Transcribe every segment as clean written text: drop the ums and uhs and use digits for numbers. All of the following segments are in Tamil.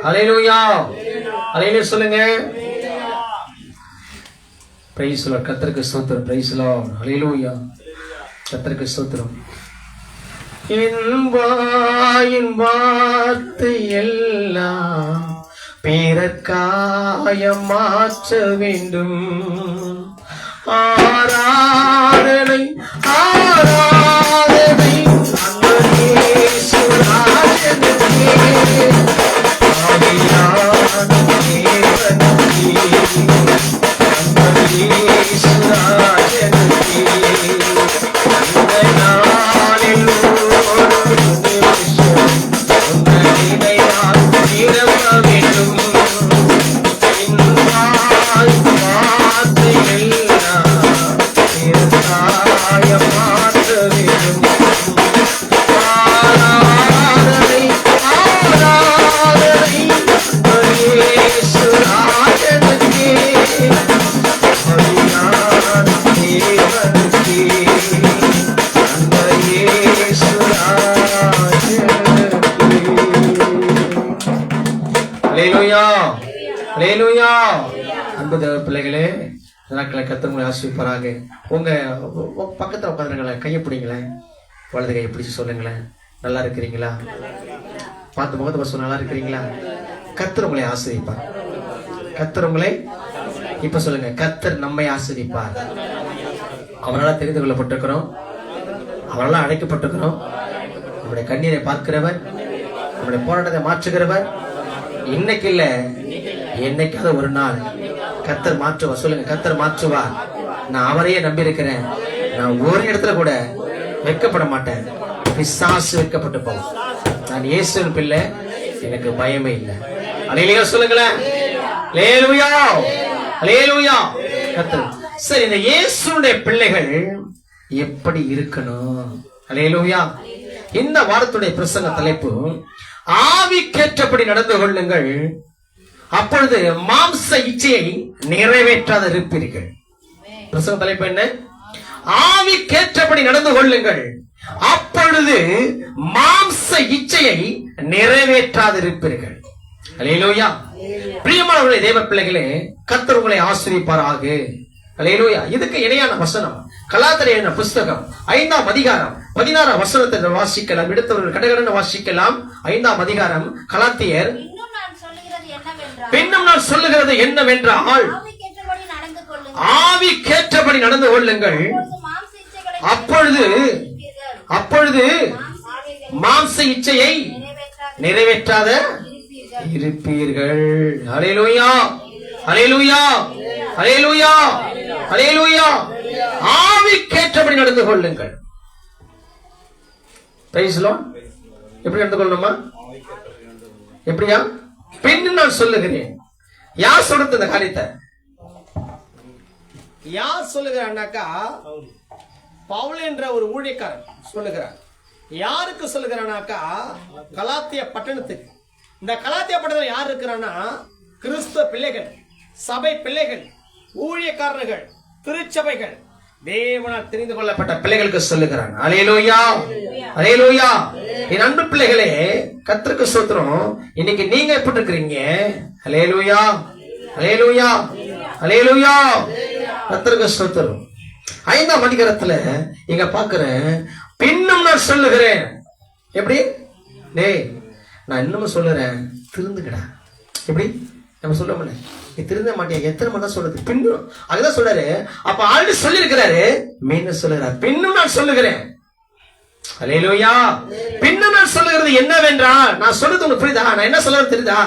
ஹல்லேலூயா. ஹல்லேலூயா சொல்லுங்க. Praise the lord. கர்த்தருக்கு ஸ்தோத்திரம். Praise the lord. ஹல்லேலூயா. கர்த்தருக்கு ஸ்தோத்திரம். என் வாயின் வார்த்தை எல்லாம் பிறர்க்காய மாற்ற வேண்டும். ஆராதனை ஆராதனை அன்பு தேவ பிள்ளைகளே, நாட்களை கர்த்தர் உங்களை ஆசீர்வதிப்பாராக. உங்க பக்கத்துல உட்காந்துருங்களேன், கையை பிடிங்களேன், வலது கையை பிடிச்சு சொல்லுங்களேன், நல்லா இருக்கிறீங்களா? பார்த்து முகத்தை பார்த்து நல்லா இருக்கிறீங்களா? கர்த்தர் உங்களை ஆசீர்வதிப்பார். கர்த்தர் உங்களை இப்ப சொல்லுங்க, கர்த்தர் நம்மை ஆசீர்வதிப்பார். அவரால் தெரிந்து கொள்ளப்பட்டிருக்கிறோம், அவரால் அழைக்கப்பட்டிருக்கிறோம். நம்முடைய கண்ணீரை பார்க்கிறவர், நம்முடைய போராட்டத்தை மாற்றுகிறவர். இன்னைக்கு இல்ல, என்னைக்காவது ஒரு நாள் கர்த்தர் மாற்றுவார். சொல்லுங்க, கர்த்தர் மாற்றுவார். நான் அவரையே நம்பி இருக்கிறேன். நான் ஒரு இடத்துல கூட வெட்கப்பட மாட்டேன். பிசாசு வெட்கப்பட்டு போகும். நான் இயேசுவின் பிள்ளை, எனக்கு பயமே இல்லை. அல்லேலூயா சொல்லுங்களேன். அல்லேலூயா, அல்லேலூயா. கர்த்தர் சரி, இந்த இயேசுவுடைய பிள்ளைகள் எப்படி இருக்கணும்? அல்லேலூயா. இந்த வாரத்துடைய பிரசங்க தலைப்பு, ஆவிக்கேற்றபடி நடந்து கொள்ளுங்கள், அப்பொழுது மாம்ச இச்சையை நிறைவேற்றாத இருப்பீர்கள். பிரசங்க தலைப்பு என்ன? ஆவிக்கேற்றபடி நடந்து கொள்ளுங்கள், அப்பொழுது மாம்ச இச்சையை நிறைவேற்றாது இருப்பீர்கள். அல்லேலூயா. பிரியமானவர்களே, தேவ பிள்ளைகளே, கர்த்தர் உங்களை ஆசீர்வதிப்பாராக. அல்லேலூயா. இதுக்கு இணையான வசனம் கலாத்தியர் புஸ்தகம் 5ஆம் அதிகாரம் 16ஆம் வசனத்தை வாசிக்கலாம். எடுத்தவர்கள் கடகடன்னு வாசிக்கலாம். 5ஆம் அதிகாரம் கலாத்தியர். பின்னும் நான் சொல்லுகிறது என்னவென்றால், ஆவிக்கேற்றபடி நடந்து கொள்ளுங்கள், அப்பொழுது மாம்ச இச்சையை நிறைவேற்றாத இருப்பீர்கள். அல்லேலூயா, அல்லேலூயா, அல்லேலூயா, அல்லேலூயா. ஆவிக்கேற்றபடி நடந்து கொள்ளுங்கள். Price the Lord. எப்படி நடந்து கொள்ளணுமா? எப்படியா? பின்னும் நான் சொல்லுகிறேன். யார் சொல்றது இந்த காரியத்தை? யார் சொல்லுகிறான்னாக்கா, பவுல் என்ற ஒரு ஊழியக்காரன் சொல்லுகிறார். யாருக்கு சொல்லுகிறானாக்கா, கலாத்திய பட்டணத்துக்கு. இந்த கலாத்திய பட்டணத்தில் யார் இருக்கிறான்னா, கிறிஸ்துவ பிள்ளைகள், சபை பிள்ளைகள், ஊழியக்காரர்கள், திருச்சபைகள், தேவனால் தெரிந்து கொள்ளப்பட்ட பிள்ளைகளுக்கு சொல்லுகிறான். அல்லேலூயா, அல்லேலூயா. என் அன்பு பிள்ளைகளே, கர்த்தருக்கு ஸ்தோத்திரம். இன்னைக்கு நீங்க எப்படி இருக்கிறீங்க? அல்லேலூயா, அல்லேலூயா, அல்லேலூயா. கர்த்தருக்கு ஸ்தோத்திரம். 5ஆம் அதிகாரத்துல இங்க பாக்குறேன், பின்னும் நான் சொல்லுகிறேன். எப்படி? டேய், நான் இன்னமும் சொல்லுறேன், திருந்துக்கடா. எப்படி நம்ம சொல்ல முடியல, நீ திருந்த மாட்டியா? எத்தனை மணி சொல்லுது? பின்னும் அதுதான் சொல்றாரு. அப்ப ஆல்ரெடி சொல்லி இருக்கிறாரு, மீண்டும் சொல்லுறாரு, பின்னும் நான் சொல்லுகிறேன். அல்லேலூயா. பின்னும் நான் சொல்லுகிறது என்னவென்றால், நான் சொல்றது உங்களுக்கு புரியுதா? நான் என்ன சொல்றது தெரியுதா?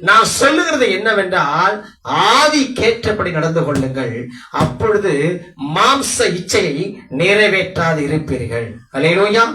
நான் சொல்லுகிறது என்னவென்றால், ஆவிக்கேற்றபடி நடந்து கொள்ளுங்கள், அப்பொழுது மாம்ச இச்சையை நிறைவேற்றாது இருப்பீர்கள். அல்லேலூயா.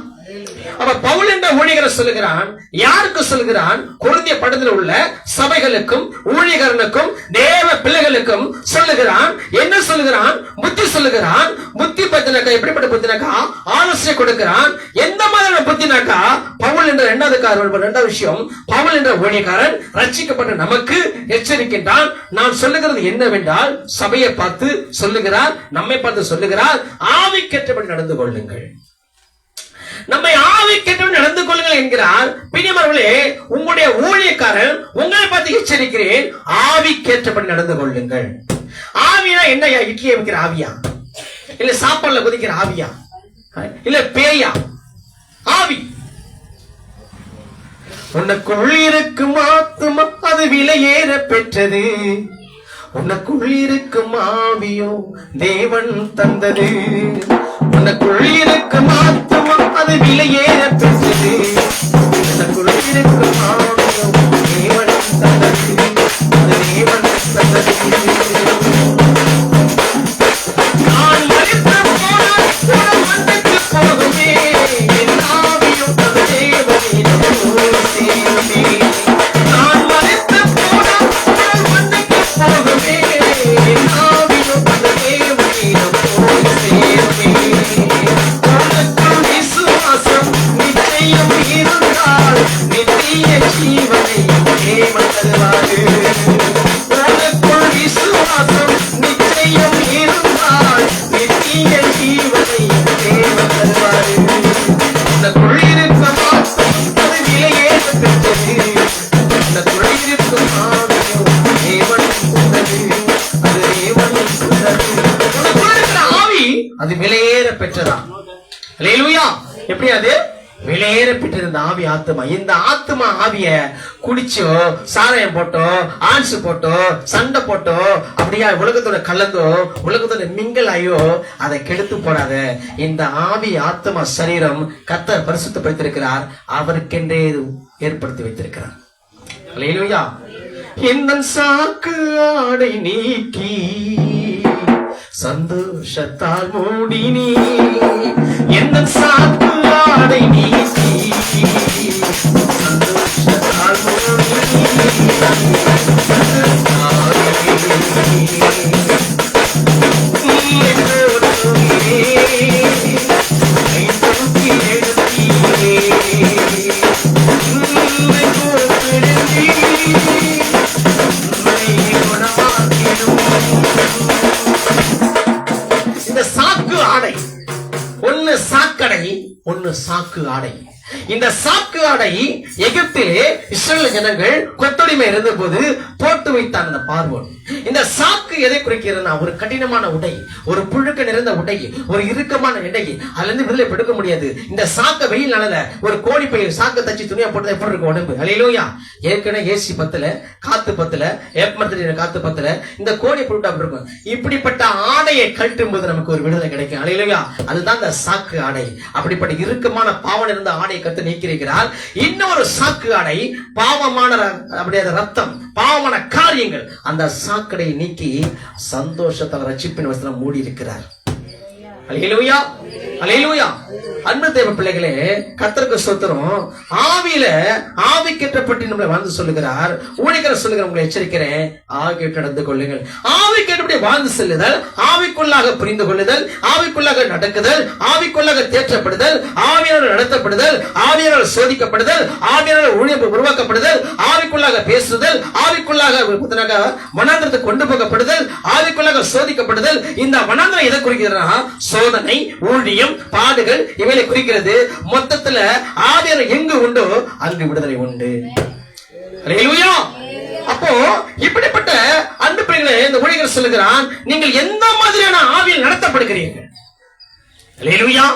அப்ப பவுல் என்ற ஊழியர் சொல்லுகிறான். யாருக்கு சொல்லுகிறான்? கொரிந்திய பட்டணத்தில் உள்ள சபைகளுக்கும் ஊழியர்களுக்கும் தேவ பிள்ளைகளுக்கும் சொல்லுகிறான். என்ன சொல்லுகிறான்? புத்தி சொல்லுகிறான். புத்தி பத்தினாக்கா எப்படிப்பட்ட புத்தினாக்கா? ஆலோசனை கொடுக்கிறான். எந்த மாதிரியான புத்தினாக்கா? பவுல் என்ற இரண்டாவது விஷயம், பவுல் என்ற ஊழியக்காரன் ரட்சிக்கப்பட்ட நமக்கு எச்சரிக்கின்றான். நான் சொல்லுகிறது என்னவென்றால், சபையை பார்த்து சொல்லுகிறார், நம்மை பார்த்து சொல்லுகிறார், ஆவிக்கேற்றபடி நடந்து கொள்ளுங்கள், நம்மை ஆவிக்கேற்றபடி நடந்து கொள்ளுங்கள் என்கிறார். பிரியமானவர்களே, உங்களுடைய ஊழியக்காரன் உங்களை பார்த்து எச்சரிக்கிறேன், ஆவிக்கேற்றபடி நடந்து கொள்ளுங்கள். ஆவியா என்னையா? இட்லியை வைக்கிற ஆவியா? இல்ல சாப்பாடுல கொதிக்கிற ஆவியா? இல்ல பேயா? ஆவி. உனக்குள் இருக்கும் ஆத்துமா அது விலையேற பெற்றது, உனக்குள் இருக்கும் ஆவியோ தேவன் தந்தது. உனக்குள் இருக்கும் ஆத்துமா அது விலையேற பெற்றது, உனக்குள் இருக்கும் ஆவியோ தேவன் தந்தது, அது தேவன் தந்தது. நான் மறித்த போனால் மண்ணுக்கு போகுமே, என் ஆவியோ அது தேவனிடம் போய் சேருமே. நான் மறித்த போனால் மண்ணுக்கு போகுமே, என் ஆவியோ அது தேவனிடம் போய் சேருமே. உனக்குள் விசுவாசம் நிச்சயம் இருந்தால் நித்திய ஜீவனை தேவன் தருவாரு. உனக்குள் விசுவாசம் நிச்சயம் இருந்தால் நித்திய ஜீவனை தேவன் தருவாரு. உனக்குள் இருக்கும் ஆத்துமா அது விலையேற பெற்றது, உனக்குள் இருக்கும் ஆவியோ தேவன் தந்தது, அது தேவன் தந்தது. உனக்குள் இருக்கிற ஆவி அது விலையேற பெற்றதா? அல்லேலூயா. எப்படி அது விலையேற பெற்றிருந்த ஆவி ஆத்துமா? இந்த ஆத்துமா ஆவிய குடிச்சோ, சாராயம் போட்டோ, ஆன்ஸ் போட்டோ, சண்டை போட்டோ, அப்படியா உலகத்தோட கலந்தோ, உலகத்தோட மிங்கல் ஆயோ அதை கெடுத்து போடாத. இந்த ஆவி ஆத்துமா சரீரம் கர்த்தர் பரிசுத்தப்படுத்தியிருக்கிறார், அவருக்கென்றே ஏற்படுத்தி வைத்திருக்கிறார். அல்லேலூயா. இந்த சாக்கு ஆடை நீக்கி சந்தோஷத்தால் மூடினி, எந்த சாக்கு ஆடை நீக்கி சந்தோஷத்தால் மூடினி. இந்த சாக்கு ஆடை ஒன்னு சாக்கடை, ஒன்னு சாக்கு ஆடை. இந்த சாக்கு ஆடை எகிப்திலே இஸ்ரவேல் ஜனங்கள் கொத்தடிமை இருந்த போது போட்டு வைத்தான் அந்த பார்வோன். இந்த சாக்கு எதை குறிக்கிறதுனா ஒரு கடினமான உடை, ஒரு புழுக்க நிறைந்த உடை, ஒரு இறுக்கமான இடை, அதுல இருந்து விடுதலை எடுக்க முடியாது. இந்த சாக்க வெயில் நாளல ஒரு கோழி பை சாக்க தச்சு துணியா போட்டு எப்படி இருக்கும் உடம்பு? அல்லேலூயா. ஏற்கனவே ஏசி பத்தல, காத்து பத்தல, ஏப்மரத்துல காத்து பத்தல, இந்த கோழி புழுட்டா இருக்கும். இப்படிப்பட்ட ஆடையை கழட்டும் போது நமக்கு ஒரு விடுதலை கிடைக்கும். அல்லேலூயா. அதுதான் இந்த சாக்கு ஆடை. அப்படிப்பட்ட இறுக்கமான பாவம் இருந்த ஆடை கர்த்தர் நீக்கிறார். இன்னொரு சாக்கு ஆடை பாவமான அப்படியே ரத்தம், பாவமான காரியங்கள், அந்த சாக்கடை நீக்கி சந்தோஷத்தால் ரட்சிப்பின் வசனம் மூடி இருக்கிறார். அல்லேலூயா, அல்லேலூயா. அன்பு தேவ பிள்ளைகளே, கர்த்தருக்கு ஸ்தோத்திரம். ஆவியில ஆவிக்கேற்றப்பட்டு நம்மளை வாழ்ந்து சொல்லுகிறார். ஊழியக்காரர் சொல்லுகிற உங்களை எச்சரிக்கிறேன், ஆவிக்கேற்று நடந்து கொள்ளுங்கள். ஆவிக்கேற்றபடி வாழ்ந்து செல்லுதல், ஆவிக்குள்ளாக புரிந்து கொள்ளுதல், ஆவிக்குள்ளாக நடக்குதல், ஆவிக்குள்ளாக தேற்றப்படுதல், ஆவியானவர் நடத்தப்படுதல், ஆவியானவர் சோதிக்கப்படுதல், ஆவியானவர் ஊழியம் உருவாக்கப்படுதல், ஆவிக்குள்ளாக பேசுதல், ஆவிக்குள்ளாக வனாந்திரத்தை கொண்டு போகப்படுதல், ஆவிக்குள்ளாக சோதிக்கப்படுதல். இந்த வனாந்திரம் எதை குறிக்கிறதுனா சோதனை, ஊழியம், பாடுகள் இவைகளை குறிக்கிறது. மொத்தத்துல ஆவியானவர் எங்கு உண்டோ அங்கு விடுதலை உண்டு. அல்லேலூயா. அப்போ இப்படிப்பட்ட அன்பு பிள்ளைகளே, இந்த ஊழியர் சொல்லுகிறான், நீங்கள் எந்த மாதிரியான ஆவியில் நடத்தப்படுகிறீர்கள்? அல்லேலூயா.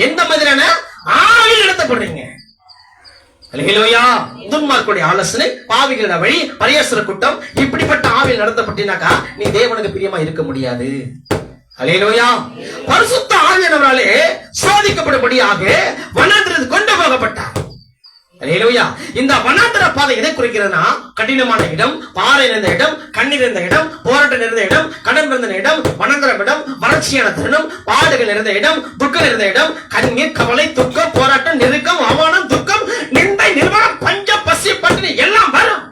எந்த மாதிரியான ஆவியில் நடத்தப்படுறீங்க? அல்லேலூயா. துன்மார்க்குடைய ஆலோசனை, பாவிகளோட வழி, பரியாசர கூட்டம், இப்படிப்பட்ட ஆவியில் நடத்தப்பட்டினாக்கா நீ தேவனுக்கு பிரியமா இருக்க முடியாது. அல்லேலூயா. பரிசுத்த ஆவியானவராலே சோதிக்கப்படும்படியாக வனாந்திரத்துக்கு கொண்டு போகப்பட்டார். அல்லேலூயா. இந்த வனாந்திர பாதை எதை குறிக்கிறதுனா கடினமான இடம், பாறை நிறைந்த இடம், கண்ணீர் நிறைந்த இடம், போராட்டம் நிறைந்த இடம், கடன் நிறைந்த இடம், வனாந்திரம் இடம், வறட்சியான தருணம், பாடுகள் நிறைந்த இடம், துக்கம் நிறைந்த இடம், கண்ணீர், கவலை, துக்கம், போராட்டம், நெருக்கம், அவமானம், துக்கம், நிந்தை, நிர்வாணம், பஞ்சம், பசி, பட்டினி எல்லாம் வரும்.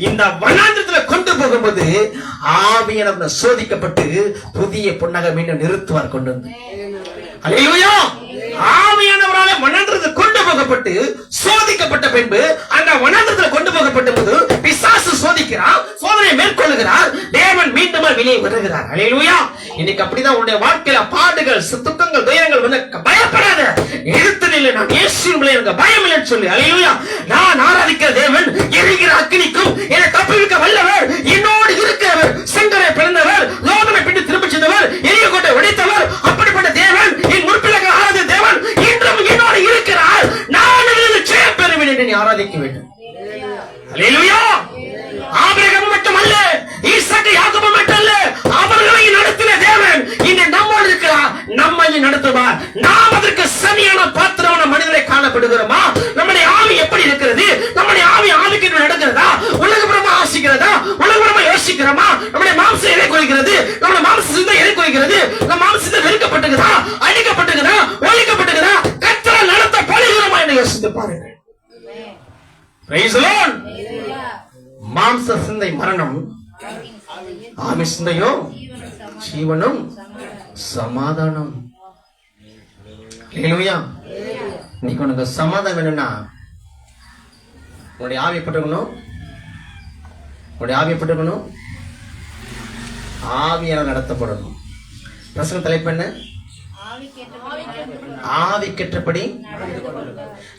இந்த வனாந்திரத்துல கொண்டு போகும்போது ஆவியானவர் சோதிக்கப்பட்டு புதிய பொன்னாக மீண்டும் நிறுத்துவார் கொண்டு வந்து. அல்லேலூயா. ஆவியானவராலே வனாந்திரத்துக்கு கொண்டு போகப்பட்டு சோதிக்கப்பட்ட பின்பு அந்த வனாந்திரத்துல கொண்டு போகப்பட்ட போது பிசாசு சோதிக்கிறார், சோதனையை மேற்கொள்ளுகிறார், தேவன் மீண்டும் வெளியே வருகிறார். அல்லேலூயா. இன்னைக்கு அப்படிதான் உன்னுடைய வாழ்க்கையில பாடுகள், துக்கங்கள், துயரங்கள் வந்து பயப்படாத, எடுத்து நில்லு, நான் இயேசுவின் எனக்கு பயம் இல்லைன்னு சொல்லி. அல்லேலூயா. நான் ஆராதிக்கிற தேவன் எரிகிற அக்கினிக்கும் என்னை தப்புவிக்க அழைக்கப்படுகிறோமா? நம்முடைய ஆவி எப்படி இருக்கிறது? நம்முடைய ஆவிக்கு நடக்கிறதா? உலகபுறமா ஆசிக்கிறதா? உலகபுறமா யோசிக்கிறோமா? நம்முடைய மாம்சம் எதை குறிக்கிறது? நம்முடைய மாம்ச சிந்தை எதை குறிக்கிறது? நம்ம மாம்ச சிந்தை வெறுக்கப்பட்டுகிறதா, அழிக்கப்பட்டுகிறதா, ஒழிக்கப்பட்டுகிறதா, கர்த்தரால் நடத்தப்படுகிறோமா என்று யோசித்து பாருங்கள். Praise the Lord. மாம்ச சிந்தை மரணம், ஆவி சிந்தையோ ஜீவனும் சமாதானம். ஹல்லேலூயா. இன்னைக்கு உனக்கு சமாதானம் வேணும்னா உன்னுடைய ஆவி எப்படிருக்கணும்? உன்னுடைய ஆவி எப்படிருக்கணும்? ஆவியால் நடத்தப்படணும். பிரசங்க தலைப்பு என்ன? ஆவி கேட்டபடி.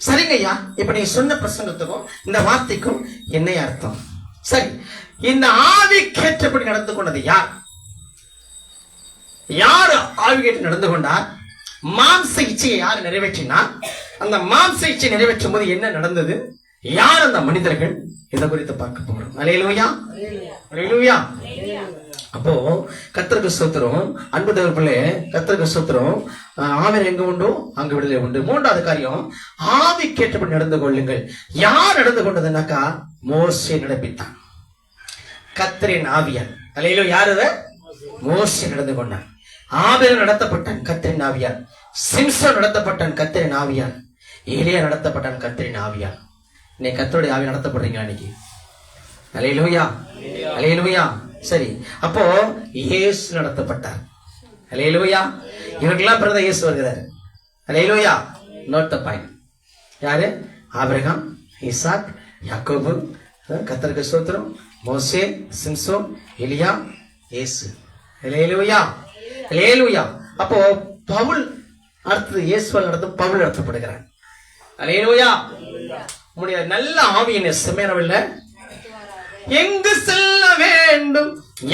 சரிங்க ஐயா, இப்ப நீ சொன்ன பிரசங்கத்துக்கும் இந்த வார்த்தைக்கும் என்ன அர்த்தம்? சரி, இந்த ஆவி கேட்டபடி நடந்து கொண்டது யார்? யார் ஆவி கேட்டு நடந்து கொண்டார்? மாம்ச இச்சையை யார் நிறைவேற்றினார்? அந்த மாம்ச இச்சை நிறைவேற்றும் போது என்ன நடந்தது? யார் அந்த மனிதர்கள்? இதை குறித்து பார்க்க போறோம். அல்லேலூயா, அல்லேலூயா. அப்போ கர்த்தருக்கு ஸ்தோத்திரம். அன்பு தேவர்களே, கர்த்தருக்கு ஸ்தோத்திரம். ஆவி எங்க உண்டோ அங்கு விடுதலை உண்டு. மூன்றாவது காரியம், ஆவி கேட்டபடி நடந்து கொள்ளுங்கள். யார் நடந்து கொண்டதுனாக்கா மோசே நடப்பித்தான். கர்த்தரின் ஆவியார். அல்லேலூயா. யார் அது? மோசே நடந்து கொண்டான். ஆபிரகாம் நடத்தப்பட்டான் கர்த்தரின் ஆவியார். சிம்சன் நடத்தப்பட்டான் கர்த்தரின் ஆவியார். எலியா நடத்தப்பட்டான் கர்த்தரின் ஆவியார். நீ கர்த்தருடைய ஆவி நடத்தப்படுறீங்களா இன்னைக்கு? அல்லேலூயா, அல்லேலூயா. சரி, அப்போ இயேசு நடத்தப்பட்டார். அல்லேலூயா. இவர்களெல்லாம் பிறந்த இயேசு வருகிறார். அல்லேலூயா. Note the point. யாரு? ஆபிரகாம், ஈசாக், யாக்கோபு, கர்த்தருக்கு ஸ்தோத்திரம், மோசே, சிம்சோன், எலியா, இயேசு. அல்லேலூயா, அல்லேலூயா. அப்போ பவுல் அடுத்தது இயேசுவால் நடத்தும் பவுல் நடத்தப்படுகிறார். அல்லேலூயா. உம்முடைய நல்ல ஆவியினை செம்மேனவில்லை. எங்கு செல்ல வேண்டும்,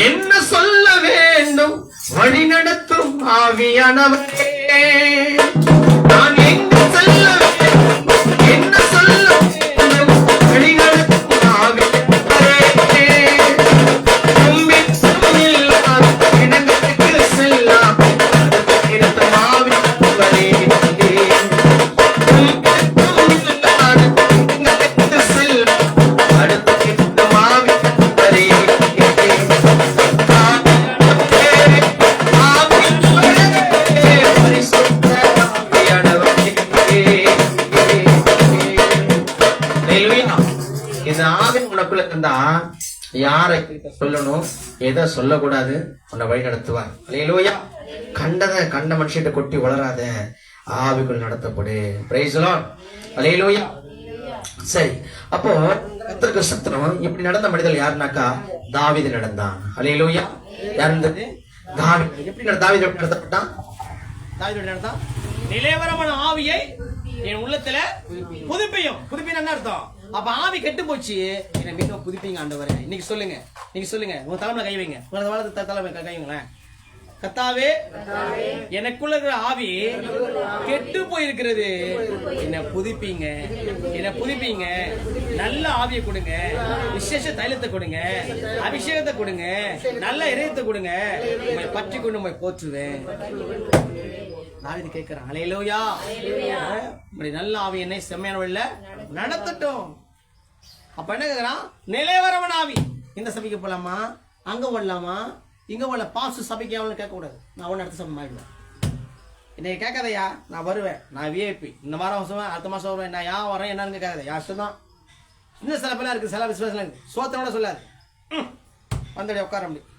என்ன சொல்ல வேண்டும், வழி நடத்தும் ஆவியானவரே. நான் எங்கு செல்ல வேண்டும், என்ன சொல்ல வேண்டும், வழி நடத்தும் ஆவியானவரே. இடங்களுக்கு செல்லாம் ஆவியானவரே. யாரை சொல்லணும், எதை சொல்லக்கூடாது, உன்னை வழி நடத்துவார். அல்லேலூயா. கண்ட மனுஷிட்ட கொட்டி வளராத, ஆவிக்குள் நடத்தப்படு. Price the lord. அல்லேலூயா. சரி, அப்போ கர்த்தருக்கு ஸ்தோத்திரம். இப்படி நடந்த மனிதர்கள் யாருனாக்கா தாவீது நடந்தான். அல்லேலூயா. யார் இருந்தது? தாவீது. எப்படி தாவீது நடத்தப்பட்டான்? தாவீது நடந்தான். நிலைவரமான ஆவியை என் உள்ளத்துல புதுப்பியும். புதுப்பியும் என்ன அர்த்தம்? அப்ப ஆவி கெட்டு போச்சு, என்ன மீண்டும் புதுப்பிங்க ஆண்டவரே. இன்னைக்கு சொல்லுங்க, நீங்க சொல்லுங்க, உங்க தலைமையில கை வைங்க. தலைமை கை வைங்களேன். கர்த்தாவே, எனக்குள்ள இருக்கிற ஆவி கெட்டு போயிருக்கிறது, என்ன புதுப்பிங்க, என்ன புதுப்பிங்க. நல்ல ஆவியை கொடுங்க, விசேஷ தைலத்தை கொடுங்க, அபிஷேகத்தை கொடுங்க, நல்ல இதயத்தை கொடுங்க. உம்மை பற்றி கொண்டு உம்மை போற்றுவேன். தாவீது கேட்கிறான். அல்லேலூயா. நல்ல ஆவி என்னை செம்மையான வழியில நடத்தட்டும். அப்ப என்ன கேக்குறான்? நிலைவரவன் ஆவி. இந்த சபைக்கு போலாமா, அங்க வரலாமா, இங்க வரல, பாசு சபைக்கு அவனு கேட்க கூடாது. நான் ஒன்னு அடுத்த சபை மாறிடுவேன். இன்னைக்கு கேட்காதயா, நான் வருவேன், நான் விஐபி, இந்த வாரம் வருவேன், அடுத்த மாசம் வருவேன், நான் யா வரேன் என்னன்னு கேட்காத. யா இஷ்டம். இன்னும் சில பேர்லாம் இருக்கு, சில விசுவாசம் இருக்கு, சோத்தனோட சொல்லாது, வந்தடி உட்கார முடியும்.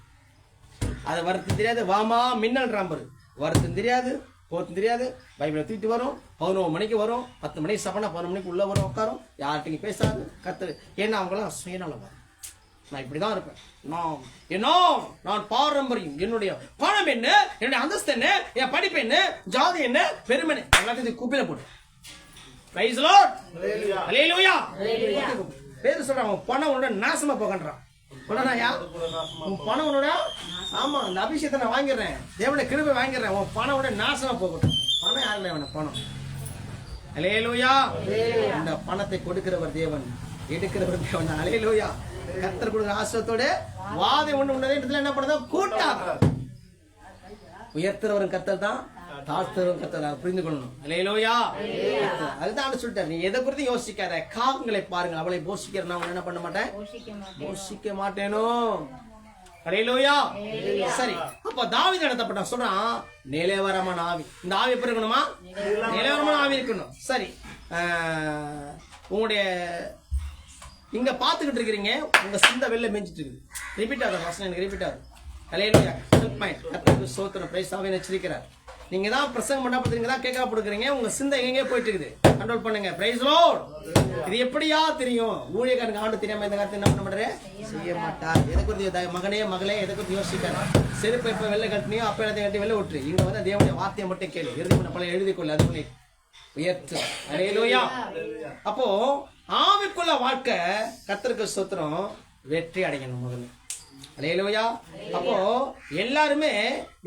அது வருத்தம் தெரியாது, வாமா மின்னல் ராம்பரு, வருத்தம் தெரியாது, போத்தும் தெரியாது. பைபிளை தூக்கிட்டு வரும், 11 மணிக்கு வரும், 10 மணிக்கு சபனா 11 மணிக்கு உள்ள வரும், உட்காரும், யார்கிட்டையும் பேசாது, கத்து. ஏன்னா அவங்களாம் சுயநலம். நான் இப்படிதான் இருப்பேன். நான் பாரம்பரியம், என்னுடைய பணம் என்ன, என்னுடைய அந்தஸ்து என்ன, என் படிப்பு என்ன, ஜாதி என்ன, பெருமை எல்லாத்தையும் கூப்பிட போடு. Praise the lord. அல்லேலூயா. பேர் சொல்றான், உன் பணம் உன்னோட நாசமா போகன்றான். உன் பணம் உன்னோட, ஆமா, இந்த அபிஷேகத்தை நான் வாங்கிடுறேன், தேவனை கிருபை வாங்கிடுறேன், உன் பணம் உன்னோட நாசமா போகட்டும். பணம் யாருல வேணும்? பணம். அல்லேலூயா. இந்த பணத்தை கொடுக்கிறவர் தேவன், எடுக்கிறவர் தேவன். அல்லேலூயா. கர்த்தர் கொடுக்கிற ஆசீர்வாதத்தோட வாதை ஒண்ணு உண்டதே என்ன பண்ணுதா? கூட்டா உயர்த்துறவரும் கர்த்தர் தான், தாழ்த்தரும் கர்த்தர் புரிந்து கொள்ளணும். அல்லேலூயா. அதுதான் சொல்லிட்டார், நீ எதை குறித்து யோசிக்காத, காகங்களை பாருங்க, அவளை போஷிக்கிற நான் என்ன பண்ண மாட்டேன், போஷிக்க மாட்டேனோ. அல்லேலூயா. சரி, அப்ப தாவீது நடத்தப்பட்ட சொல்றான் நிலைவரமான ஆவி. இந்த ஆவி எப்படி இருக்கணுமா, நிலைவரமான ஆவி இருக்கணும். சரி, உங்களுடைய இங்க பாத்துக்கிட்டு இருக்கிறீங்க, உங்க சிந்தை வெளில மேஞ்சிட்டு இருக்குது. ரிப்பீட் ஆகுது வசனம், எனக்கு ரிப்பீட் ஆகுது. அல்லேலூயா. ஹெல்ப் மைண்ட் கர்த்தருக்கு ஸ்தோத்திரம், பிரைஸ் ஆவே வச்சிருக்கிறார். நீங்க தான் பிரசங்கம் பண்ணா பண்றீங்க தான் கேட்க போடுறீங்க, உங்க சிந்தை எங்கே போயிட்டு இருக்குது, கண்ட்ரோல் பண்ணுங்க. Praise lord. இது எப்படியா தெரியும், ஊழியக்காரங்க ஆண்டு தெரியாம இந்த காரியத்தை என்ன பண்ண மாட்டாரு, செய்ய மாட்டார். எதை குறித்து மகனே மகளே எதை குறித்து யோசிக்காரு, செருப்பை எப்ப வெளில கட்டினியோ அப்ப எல்லாத்தையும் கட்டி வெளில விட்டுரு. இங்க வந்து தேவனுடைய வார்த்தையை மட்டும் கேளு, இறுதி பண்ண பல எழுதிக்கொள்ள, அது பண்ணி உயர்த்து. அல்லேலூயா. அப்போ ஆவிக்குள்ள வாழ்க்கை கர்த்தருக்கு ஸ்தோத்திரம் வெற்றி அடையணும் முதல்ல. அல்லேலூயா. அப்போ எல்லாருமே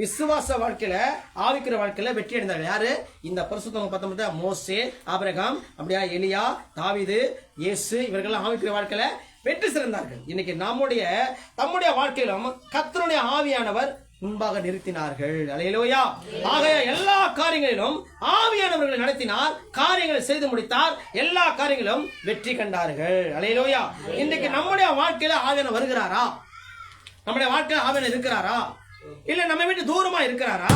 விசுவாச வாழ்க்கையில ஆவிக்கிற வாழ்க்கையில வெற்றி அடைந்தாங்க. யாரு? இந்த பரிசுத்தவங்க பார்த்தோம்னா மோசே, ஆபிரகாம், அப்படியா எலியா, தாவீது, இயேசு, இவர்கள் ஆவிக்கிற வாழ்க்கையில வெற்றி சிறந்தார்கள். இன்னைக்கு தம்முடைய வாழ்க்கையிலும் கர்த்தருடைய ஆவியானவர் முன்பாக நிறுத்தினார்கள். அல்லேலூயா. ஆக எல்லா காரியங்களிலும் ஆவியானவர்களை நடத்தினார், காரியங்களை செய்து முடித்தார், எல்லா காரியங்களும் வெற்றி கண்டார்கள். அல்லேலூயா. இன்னைக்கு நம்முடைய வாழ்க்கையில ஆவியானவர் வருகிறாரா, நம்முடைய வாழ்க்கையில ஆவியானவர் இருக்கிறாரா, இல்ல நம்ம வீட்டு தூரமா இருக்கிறாரா,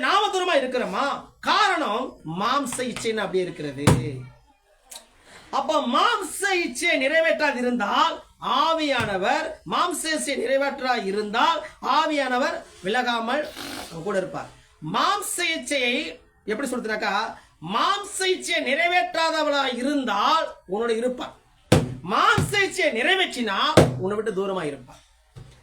நாம தூரமா இருக்கிறோமா? காரணம் மாம்ச இச்சைன்னு அப்படி இருக்கிறது. அப்ப மாம்ச இச்சையை நிறைவேற்றாது இருந்தால் ஆவியானவர், மாம்ச இச்சையை நிறைவேற்றா இருந்தால் ஆவியானவர் விலகாமல் கூட இருப்பார். மாம்ச இச்சையை எப்படி சொல்றதுனாக்கா, மாம்ச இச்சையை நிறைவேற்றாதவளா இருந்தால் உன்னோட இருப்பார், மாம்ச இச்சையை நிறைவேற்றினா உன்னை விட்டு தூரமா இருப்பார்.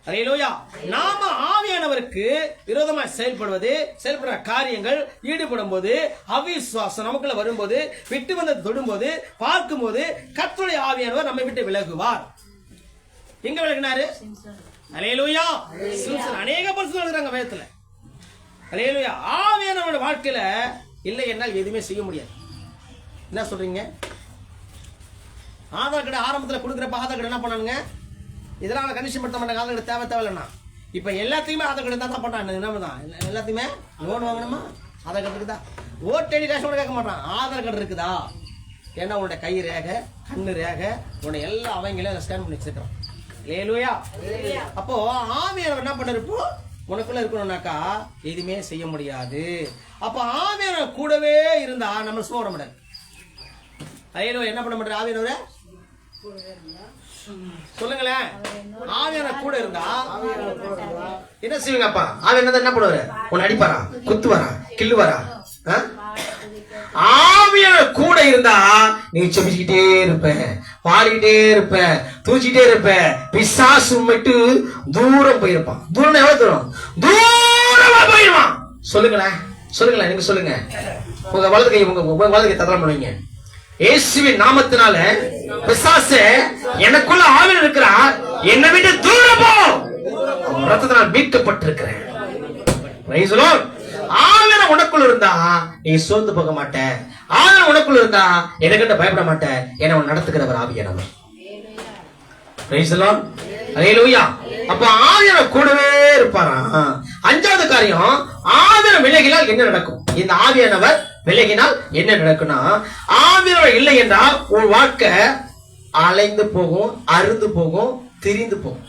அல்லேலூயா. நாம ஆவியானவருக்கு விரோதமாக செயல்படுற காரியங்கள் ஈடுபடும் போது, அவிசுவாசம் நமக்குள்ள வரும்போது, விட்டு வந்து தொடும்போது, பார்க்கும்போது கர்த்தருடைய ஆவியானவர் நம்மை விட்டு விலகுவார். எங்க விலகினாரு? அல்லேலூயா. அநேக பரிசுத்தவான்கள் எழுதுறாங்க வேதத்துல. அல்லேலூயா. ஆவியானவரோட வாழ்க்கையில இல்லை என்னால் எதுவுமே செய்ய முடியாது. என்ன சொல்றீங்க? ஆதார் கார்டு ஆரம்பத்தில் கொடுக்குறப்ப ஆதார் கார்டு என்ன பண்ணானுங்க, இதெல்லாம் கண்டிஷன் படுத்த மாட்டாங்க, ஆதார் கார்டு தேவையில்லைன்னா. இப்ப எல்லாத்தையுமே ஆதார் கார்டு தான் பண்றாங்க. என்ன தான் எல்லாத்தையுமே லோன் வாங்கணுமா, ஆதார் கார்டு இருக்குதா, ஓட்டு ஐடி ரேஷன் கூட கேட்க மாட்டான், ஆதார் கார்டு இருக்குதா. ஏன்னா உன்னோட கை ரேகை, கண்ணு ரேகை, உன்னோட எல்லா அவங்களையும் ஸ்கேன் பண்ணி வச்சிருக்கிறோம். அல்லேலூயா. அப்போ ஆவியானவர் என்ன பண்ணிருப்போ உனக்குள்ள இருக்கணும்னாக்கா எதுவுமே செய்ய முடியாது. அப்ப ஆவியானவர் கூடவே இருந்தா நம்ம சோட முடியாது. அல்லேலூயா. என்ன பண்ண மாட்டாரு ஆவியானவர்? சொல்லுங்களேன். ஆவியானவர் கூட இருந்தா என்ன செய்வீங்கப்பா? ஆவியானவர் என்ன பண்ணுவாரு? உன்னை அடிப்பாரா, குத்துவாரா, கிள்ளுவாரா? ஆவியானவர் கூட இருந்தா நீ செபிச்சுக்கிட்டே இருப்ப, பாடிக்கிட்டே இருப்ப, தூச்சிட்டே இருப்ப. பிசாசு விட்டு தூரம் போயிருப்பான். தூரம் எவ்வளவு தூரம்? தூரமா போயிருவான். சொல்லுங்களேன், நீங்க சொல்லுங்க. உங்க வலது கை தத்தலாம் பண்ணுவீங்க. இயேசுவின் நாமத்தினால பிசாசு எனக்குள்ள ஆவியானவர் இருக்கிறார், என்னை விட்டு தூரம் போ. ரத்தத்தினால் மீட்கப்பட்டிருக்கிறேன். Price the Lord. ஆவியானவர் உனக்குள்ள இருந்தா நீ சோர்ந்து போக மாட்ட. ஆவியானவர் உனக்குள்ள இருந்தா எனக்கிட்ட பயப்பட மாட்ட. ஏன்னா உன்னை நடத்துகிறவர் ஆவியானவர். Praise the lord. அல்லேலூயா. அப்ப ஆவியானவர் கூடவே இருப்பாராம். அஞ்சாவது காரியம், ஆவியானவர் விலகினால் என்ன நடக்கும்? இந்த ஆவியானவர் விலகினால் என்ன நடக்கும்னா, ஆவியானவர் இல்லை என்றால் உன் வாழ்க்கை அலைந்து போகும், அறுந்து போகும், திரிந்து போகும்.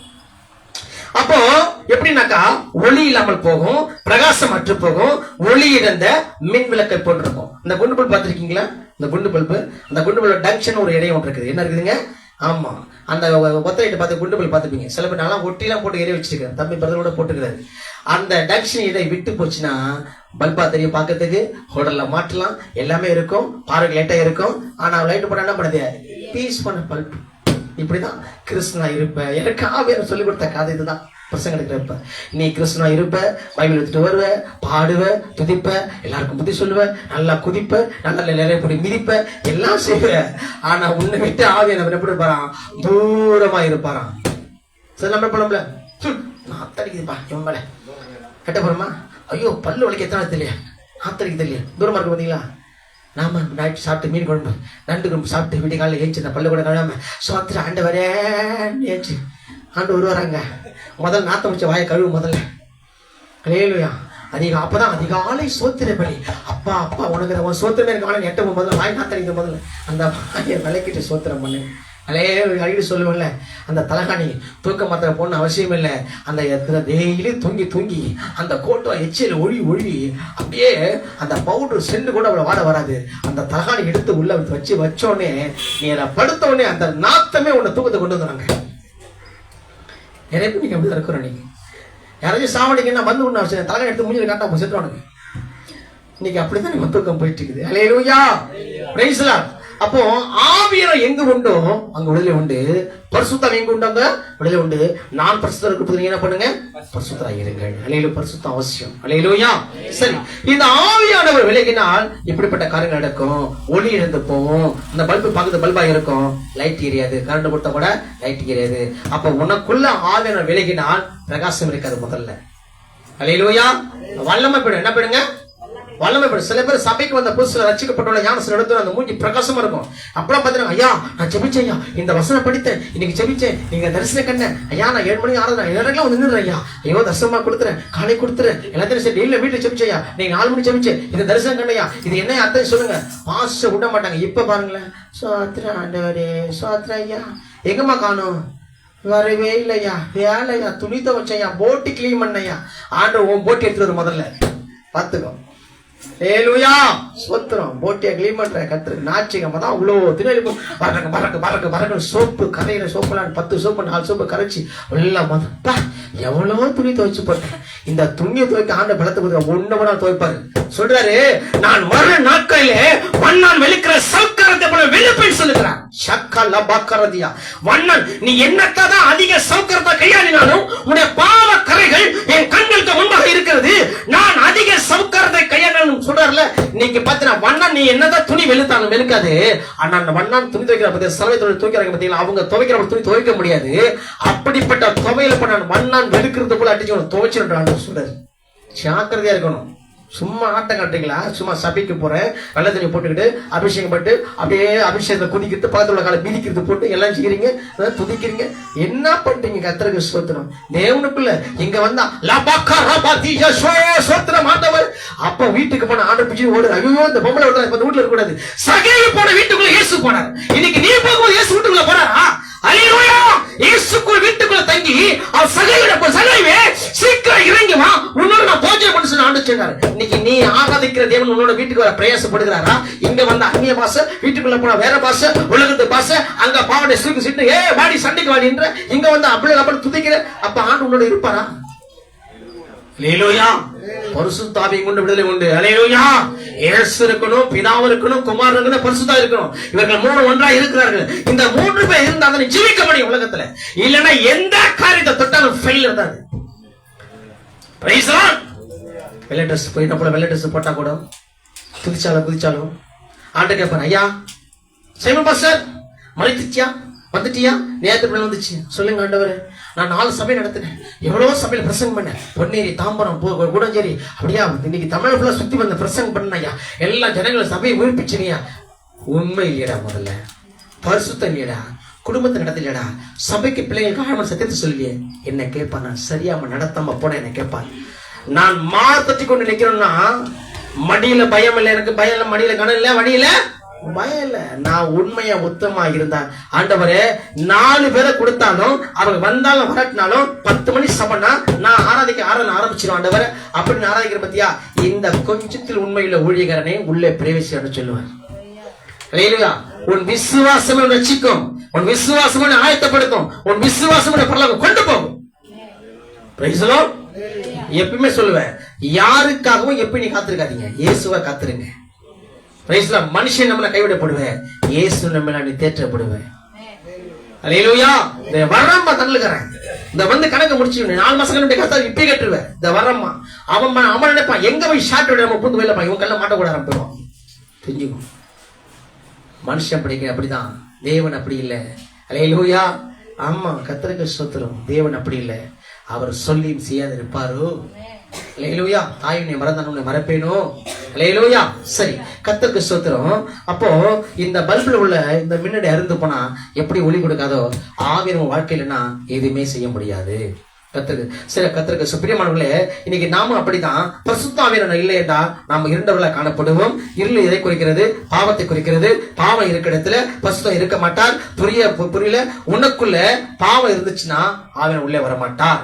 அப்போ எப்படின்னாக்கா ஒளி இல்லாமல் போகும், பிரகாசம் அற்று போகும், ஒளி இழந்த மின் விளக்கை போட்டிருக்கும். இந்த குண்டு பல்பு பார்த்திருக்கீங்களா? இந்த குண்டு பல்பு, அந்த குண்டு பல்பு டங்ஷன் ஒரு இடையம் ஒன்று இருக்குது. என்ன இருக்குதுங்க? ஆமா, அந்த ஒத்தரைட்டு பார்த்து குண்டு பல்பு பார்த்துப்பீங்க. சில பேர் நல்லா ஒட்டிலாம் போட்டு எரிய வச்சிருக்கேன், தம்பி பிரதரோட போட்டுக்கிறாரு. அந்த டங்ஷன் இடை விட்டு போச்சுன்னா பல்பா தெரியும், பார்க்கறதுக்கு ஹோட்டல்ல மாட்டலாம், எல்லாமே இருக்கும், பார்வை லைட்டா இருக்கும். ஆனா லைட் போட்டா என்ன பண்ணுது? பீஸ் பண்ண பல்பு. இப்படிதான் கிறிஸ்துவனா இருப்ப. எனக்கு ஆவியானவர் சொல்லிக் கொடுத்த கதை இதுதான். பிரசங்க எடுக்கிறப்ப நீ கிறிஸ்துவனா இருப்ப, பைபிள் எடுத்துட்டு வருவ, பாடுவ, துதிப்ப, எல்லாருக்கும் புத்தி சொல்லுவ, நல்லா குதிப்ப, நல்லா நிறைய படி மிதிப்ப, எல்லாம் செய்வ. ஆனா உன்னை விட்டு ஆவியானவர் எப்படி இருப்பாராம்? தூரமா இருப்பாராம். சரி, நம்ம பண்ணல நாத்தடிக்குதுப்பா இவன் மேல கட்ட போறோமா? ஐயோ பல்லு வலிக்க எத்தனை தெரியல, நாத்தடிக்கு தெரியல, தூரமா இருக்கு பாத்தீங்களா? நாம நைட்டு சாப்பிட்டு மீன் குழம்பு, நண்டு குழம்பு சாப்பிட்டு விடிய காலையில் ஏச்சு இந்த பல்லு கூட கழாம சோத்திர ஆண்டு வரேன்னு ஏச்சு ஆண்டு வருவாராங்க. முதல்ல நாத்த முடிச்ச வாயை கழுவு முதல்ல. அல்லேலூயா. அப்பதான் அதிகாலை சோத்திர பலி. அப்பா அப்பா உனக்கு உன் சோத்திரமே இருக்க எட்ட முதல்ல வாய் நாத்தடிக்க முதல்ல அந்த வாயை விளக்கிட்டு சோத்திரம் பண்ணு. அடிக்கடி சொல்லுவேன்ல, அந்த தலகாணி தூக்க மாத்திர போடணும் அவசியம் இல்லை. அந்த டெய்லி தூங்கி தூங்கி அந்த கோட்டை எச்சியில் ஒழி அப்படியே அந்த பவுடர் சென்று கூட அவ்வளவு வாட வராது. அந்த தலகாணி எடுத்து உள்ள வச்சோடனே நீ படுத்த உடனே அந்த நாத்தமே உன்னை தூக்கத்தை கொண்டு வந்துடுறாங்க. நிறைய பேர் நீங்க அப்படிதான் இருக்கிறோம். நீங்க யாராச்சும் சாவடிங்கன்னா வந்து ஒண்ணு அவசியம் தலகாணி எடுத்து மூஞ்சில காட்டா செத்துவானுங்க. இன்னைக்கு அப்படிதான் நம்ம தூக்கம் போயிட்டு இருக்குது. அல்லேலூயா, பிரைஸ் தி லார்ட். அப்போ ஆவியானவர் எங்க உண்டோ அங்க விடுதலை உண்டு. பரிசுத்தம் எங்க உண்டு அங்க விடுதலை உண்டு. நான் பரிசுத்தம் இருக்க நீங்க என்ன பண்ணுங்க, பரிசுத்தராக இருங்கள். அல்லேலூயா, பரிசுத்தம் அவசியம். அல்லேலூயா. சரி, இந்த ஆவியானவர் விலகினால் இப்படிப்பட்ட காரியங்கள் நடக்கும். ஒளி இழந்து போகும். இந்த பல்பு பக்கத்து பல்பா இருக்கும், லைட் எரியாது. கரண்ட் கொடுத்தா கூட லைட் எரியாது. அப்ப உனக்குள்ள ஆவியானவர் விலகினால் பிரகாசம் இருக்காது முதல்ல. அல்லேலூயா. வல்லமை போயிடும். என்ன போயிடுங்க, வல்லமை போயிடும். சில பேர் சபைக்கு வந்த புதுசுல ரட்சிக்கப்பட்டவங்க ஞானஸ்நானம் எடுத்து அந்த மூஞ்சி பிரகாசமா இருக்கும். அப்பெல்லாம் பாத்தீங்கன்னா, ஐயா நான் ஜெபிச்சேன், ஐயா இந்த வசனம் படித்தேன், இன்னைக்கு ஜெபிச்சேன், நீங்க தரிசன கண்ண ஐயா, நான் 7 மணிக்கு 6 7:30 வந்து நின்றுறேன் ஐயா, ஐயோ தரிசனமா கொடுத்துறேன், காலை கொடுத்துறேன், எல்லாத்தையும் சரி இல்ல வீட்டுல ஜெபிச்சையா, நீங்க 4 மணிக்கு ஜெபிச்சேன், இந்த தரிசனம் கண்ணையா, இது என்ன அர்த்தம் சொல்லுங்க. பாச விட மாட்டாங்க. இப்ப பாருங்களேன், சோத்ரா ஆண்டவரே, சோத்ரா ஐயா, எங்கம்மா காணும், வரவே இல்லையா, வேலையா, துணி துவைச்சையா, போட்டி கிளீன் பண்ணையா. ஆண்டவர் உன் போட்டி எடுத்துட்டு முதல்ல பாத்துக்கோ. ஏலுயா சோத்திரம். போட்டியா கிளீன் பண்ற கத்துருக்கு நாச்சிகமா தான் அவ்வளோ திணறி பறக்க சோப்பு கரையில சோப்புலாம் 10 சோப்பு 4 சோப்பு கரைச்சி எல்லாம் மதப்பா எவ்வளவு துணி துவைச்சு போட்டேன். இந்த துணியை துவைக்க ஆண்ட பலத்தை கொடுக்க ஒண்ணு துவைப்பாரு. சொல்றாரு, நான் வர நாட்களிலே வண்ணான் வெளிக்கிற சவுக்கரத்தை போல வெளிப்பேன் சொல்லுகிறான். சக்கல பாக்கரதியா வண்ணன், நீ என்னத்தான் அதிக சவுக்கரத்தை கையாளினாலும் உன்னுடைய பாவ கரைகள் என் கண்களுக்கு முன்பாக இருக்கிறது. நான் அதிக சவுக்கரத்தை கையாளணும் சொல்றாருல. இன்னைக்கு பாத்தீங்கன்னா வண்ணன் நீ என்னதான் துணி வெளுத்தாலும் வெளுக்காது. ஆனா அந்த வண்ணன் துணி துவைக்கிற பத்தி சலவை தொழில் துவைக்கிறாங்க பாத்தீங்களா, அவங்க துவைக்கிற துணி துவைக்க முடியாது. அப்படிப்பட்ட துவையில பண்ண வண்ணான் வெளுக்கிறது போல அடிச்சு துவைச்சுன்றான்னு சொல்றாரு. ஜாக்கிரதையா இருக்கணும். சும்மா ஆட்டம் காட்டுறீங்களா, சும்மா சபைக்கு போறேன் வெள்ள தண்ணி போட்டுக்கிட்டு அபிஷேகம் பட்டு அப்படியே அபிஷேகத்தை குதிக்கிறது பக்கத்துல உள்ள காலை மிதிக்கிறது போட்டு எல்லாம் செய்யறீங்க, துதிக்கிறீங்க. என்ன பண்றீங்க? கர்த்தருக்கு ஸ்தோத்திரம். தேவனுக்குள்ள இங்க வந்தா சோத்திரம் ஆண்டவர். அப்ப வீட்டுக்கு போன ஆண்டர் பிடிச்சி ஓடு, ஐயோ இந்த பொம்பளை விட்டு வீட்டுல இருக்க கூடாது. சகையில் போன வீட்டுக்குள்ள இயேசு போனார். இன்னைக்கு நீ போகும்போது இயேசு வீட்டுக்குள்ள போனாரா? அல்லேலூயா. இயேசுக்குள் வீட்டுக்குள்ள தங்கி அவர் சகைவே சீக்கிரம் இறங்கி வா, உன்னோட நான் போஜனம் பண்ண சொல்லி ஆண்டு சொன்னாரு. இன்னைக்கு நீ ஆராதிக்கிற தேவன் உன்னோட வீட்டுக்கு வர பிரயாசப்படுகிறாரா? இங்க வந்த அந்நிய பாஷை, வீட்டுக்குள்ள போன வேற பாஷை, உலகத்து பாஷை, அங்க பாவனை சிறுக்கு சிட்டு வாடி சண்டைக்கு வாடின்ற இங்க வந்து அப்படி அப்படி துதிக்கிற. அப்ப ஆண்டு உன்னோட இருப்பாரா? அல்லேலூயா. பரிசுத்த ஆவியை கொண்டு விடுதலை உண்டு. அல்லேலூயா. இயேசு இருக்கணும், பிதாவும் இருக்கணும், குமாரன் இருக்கணும், பரிசுத்தா இருக்கணும். இவர்கள் 3 ஒன்றா இருக்கிறார்கள். இந்த 3 பேர் இருந்தா தான் ஜீவிக்க முடியும் உலகத்துல. இல்லன்னா எந்த காரியத்தை தொட்டாலும் ஃபெயிலியர் தான். Price the Lord. வெள்ளை ட்ரெஸ் போயிட்டா போல வெள்ளை ட்ரெஸ் போட்டா கூட குதிச்சாலும் ஆண்டு கேட்பாரு, ஐயா சேம பாஸ்டர் மறைச்சியா வந்துட்டியா, நேரத்துக்கு வந்துச்சு சொல்லுங்க ஆண்டவரே. நான் 4 சபை நடத்தினேன், எவ்வளவோ சபையில பிரசங்கம் பண்ணேன், பொன்னேரி தாம்பரம் கூடஞ்சேரி அப்படியா, இன்னைக்கு தமிழ் ஃபுல்லா சுத்தி வந்த பிரசங்கம் பண்ணையா, எல்லா ஜனங்களும் சபையை உயிர்ப்பிச்சினியா. உண்மை இல்லையடா, முதல்ல பரிசுத்தம் இல்லையடா, குடும்பத்தை நடத்தலையடா, சபைக்கு பிள்ளைங்களுக்கு ஆழமான சத்தியத்தை சொல்லியே. என்ன கேட்பான்? நான் சரியாம நடத்தாம போன என்ன கேட்பான்? நான் மாத்தட்டி கொண்டு நிக்கிறேன்னா மடியில பயம் இல்லை, எனக்கு பயம் இல்லை, மடியில கணம் இல்லை, வடியில பயம் இல்ல. நான் உண்மையா உத்தமா இருந்தா ஆண்டவரே 4 பேரை கொடுத்தாலும் அவங்க வந்தாலும் வரட்டினாலும் 10 மணி சபைனா நான் ஆரம்பிச்சிடும் ஆண்டவரை. அப்படி நான் ஆராதிக்கிற பத்தியா இந்த கொஞ்சத்தில் உண்மையில ஊழியக்காரனே உள்ளே பிரவேசின்னு சொல்லுவார். அல்லேலூயா. உன் விசுவாசமே ரட்சிக்கும், உன் விசுவாசமே ஆயத்தப்படுத்தும், உன் விசுவாசமே பரலோகம் கொண்டு போகும். Price the Lord. எப்பவுமே சொல்லுவேன், யாருக்காகவும் எப்ப நீ காத்திருக்காதீங்க, இயேசுவை காத்திருங்க. மனுஷன் நம்மள கைவிடப்படுவேன், இயேசு நம்மள நீ தேற்றப்படுவேன். அல்லேலூயா. இந்த வரம்மா தள்ளுகிறேன், இந்த வந்து கணக்கு முடிச்சு 4 மாசம் கணக்கு கத்தா இப்பே கட்டுருவேன். இந்த வரம்மா அவன் நினைப்பான், எங்க போய் ஷார்ட் விட நம்ம பூந்து போயிடலாம், இவன் கல்ல மாட்டக்கூட ஆரம்பிடுவான். தெரிஞ்சுக்கும். மனுஷன் அப்படிதான், தேவன் அப்படி இல்லை. அல்லேலூயா. ஆமா, கர்த்தருக்கு ஸ்தோத்திரம். தேவன் அப்படி இல்லை, அவர் சொல்லியும் செய்யாது இருப்பாரோ. அல்லேலூயா. தாயினை மறந்தான் உன்னை மறப்பேனோ. அல்லேலூயா. சரி, கர்த்தருக்கு ஸ்தோத்திரம். அப்போ இந்த பல்புல உள்ள இந்த மின்னடை அருந்து போனா எப்படி ஒளி கொடுக்காதோ, ஆவிய நம்ம வாழ்க்கையிலனா எதுவுமே செய்ய முடியாது. கத்திற்கு சுப்பிரியமானவர்களே, இன்னைக்கு நாமும் அப்படிதான். பரிசுத்த ஆவியானவர் இல்லை என்றால் நாம இருண்டவர்களாக காணப்படுவோம். இருள் எதை குறிக்கிறது? பாவத்தை குறிக்கிறது. பாவம் இருக்கிற இடத்துல பரிசுத்தம் இருக்க மாட்டார். புரியல? உனக்குள்ள பாவம் இருந்துச்சுன்னா ஆவியானவர் உள்ளே வரமாட்டார்.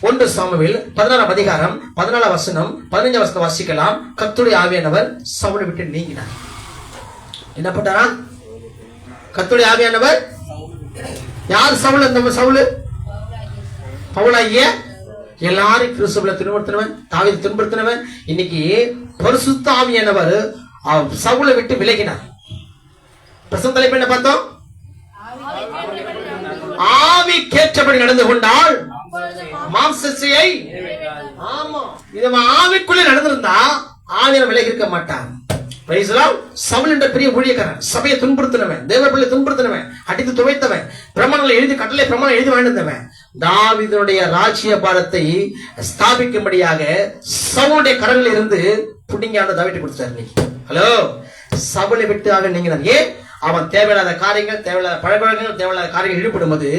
1 சாமுவேல் 16 அதிகாரம் 14 வசனம் 15 வசனம் வாசிக்கலாம். கர்த்தருடைய ஆவியானவர் சவுலை விட்டு நீங்கினார். என்ன பண்ணாரா? கர்த்தருடைய ஆவியானவர் யார்? சவுல். அந்த சவுல் பவுலாகிய எல்லாரும் கிறிஸ்துவுல துன்புறுத்தினவன், தாவீதை துன்புறுத்தினவன். இன்னைக்கு பரிசுத்த ஆவியானவர் சவுலை விட்டு விலகினார். பிரசங்க தலைப்பு என்ன பார்த்தோம்? ஆவி கேட்டபடி நடந்து கொண்டால் மாம்சத்தை. ஆமா, இது ஆவிக்குள்ளே நடந்திருந்தா ஆவியானவர் விலகி இருக்க மாட்டார். சவுல் என்ற பெரிய ஊழியக்காரன், சபையை துன்புறுத்தினவன், தேவ பிள்ளை துன்புறுத்தினவன், அடித்து துவைத்தவன், பிரமாணங்களை எழுதி கட்டளை பிரமாணம் எழுதி வாழ்ந்தவன், தாவீதுடைய ராஜ்ய பாரத்தை ஸ்தாபிக்கும்படியாக சவுலுடைய கடலில் இருந்து புடிங்கான தாவீதை கொடுத்தார். ஹலோ, சவுலை விட்டு ஆக நீங்க ஏன்? அவன் தேவையில்லாத காரியங்கள், தேவையில்லாத பழக்கவழக்கங்கள், தேவையில்லாத காரியங்கள் ஈடுபடும் போது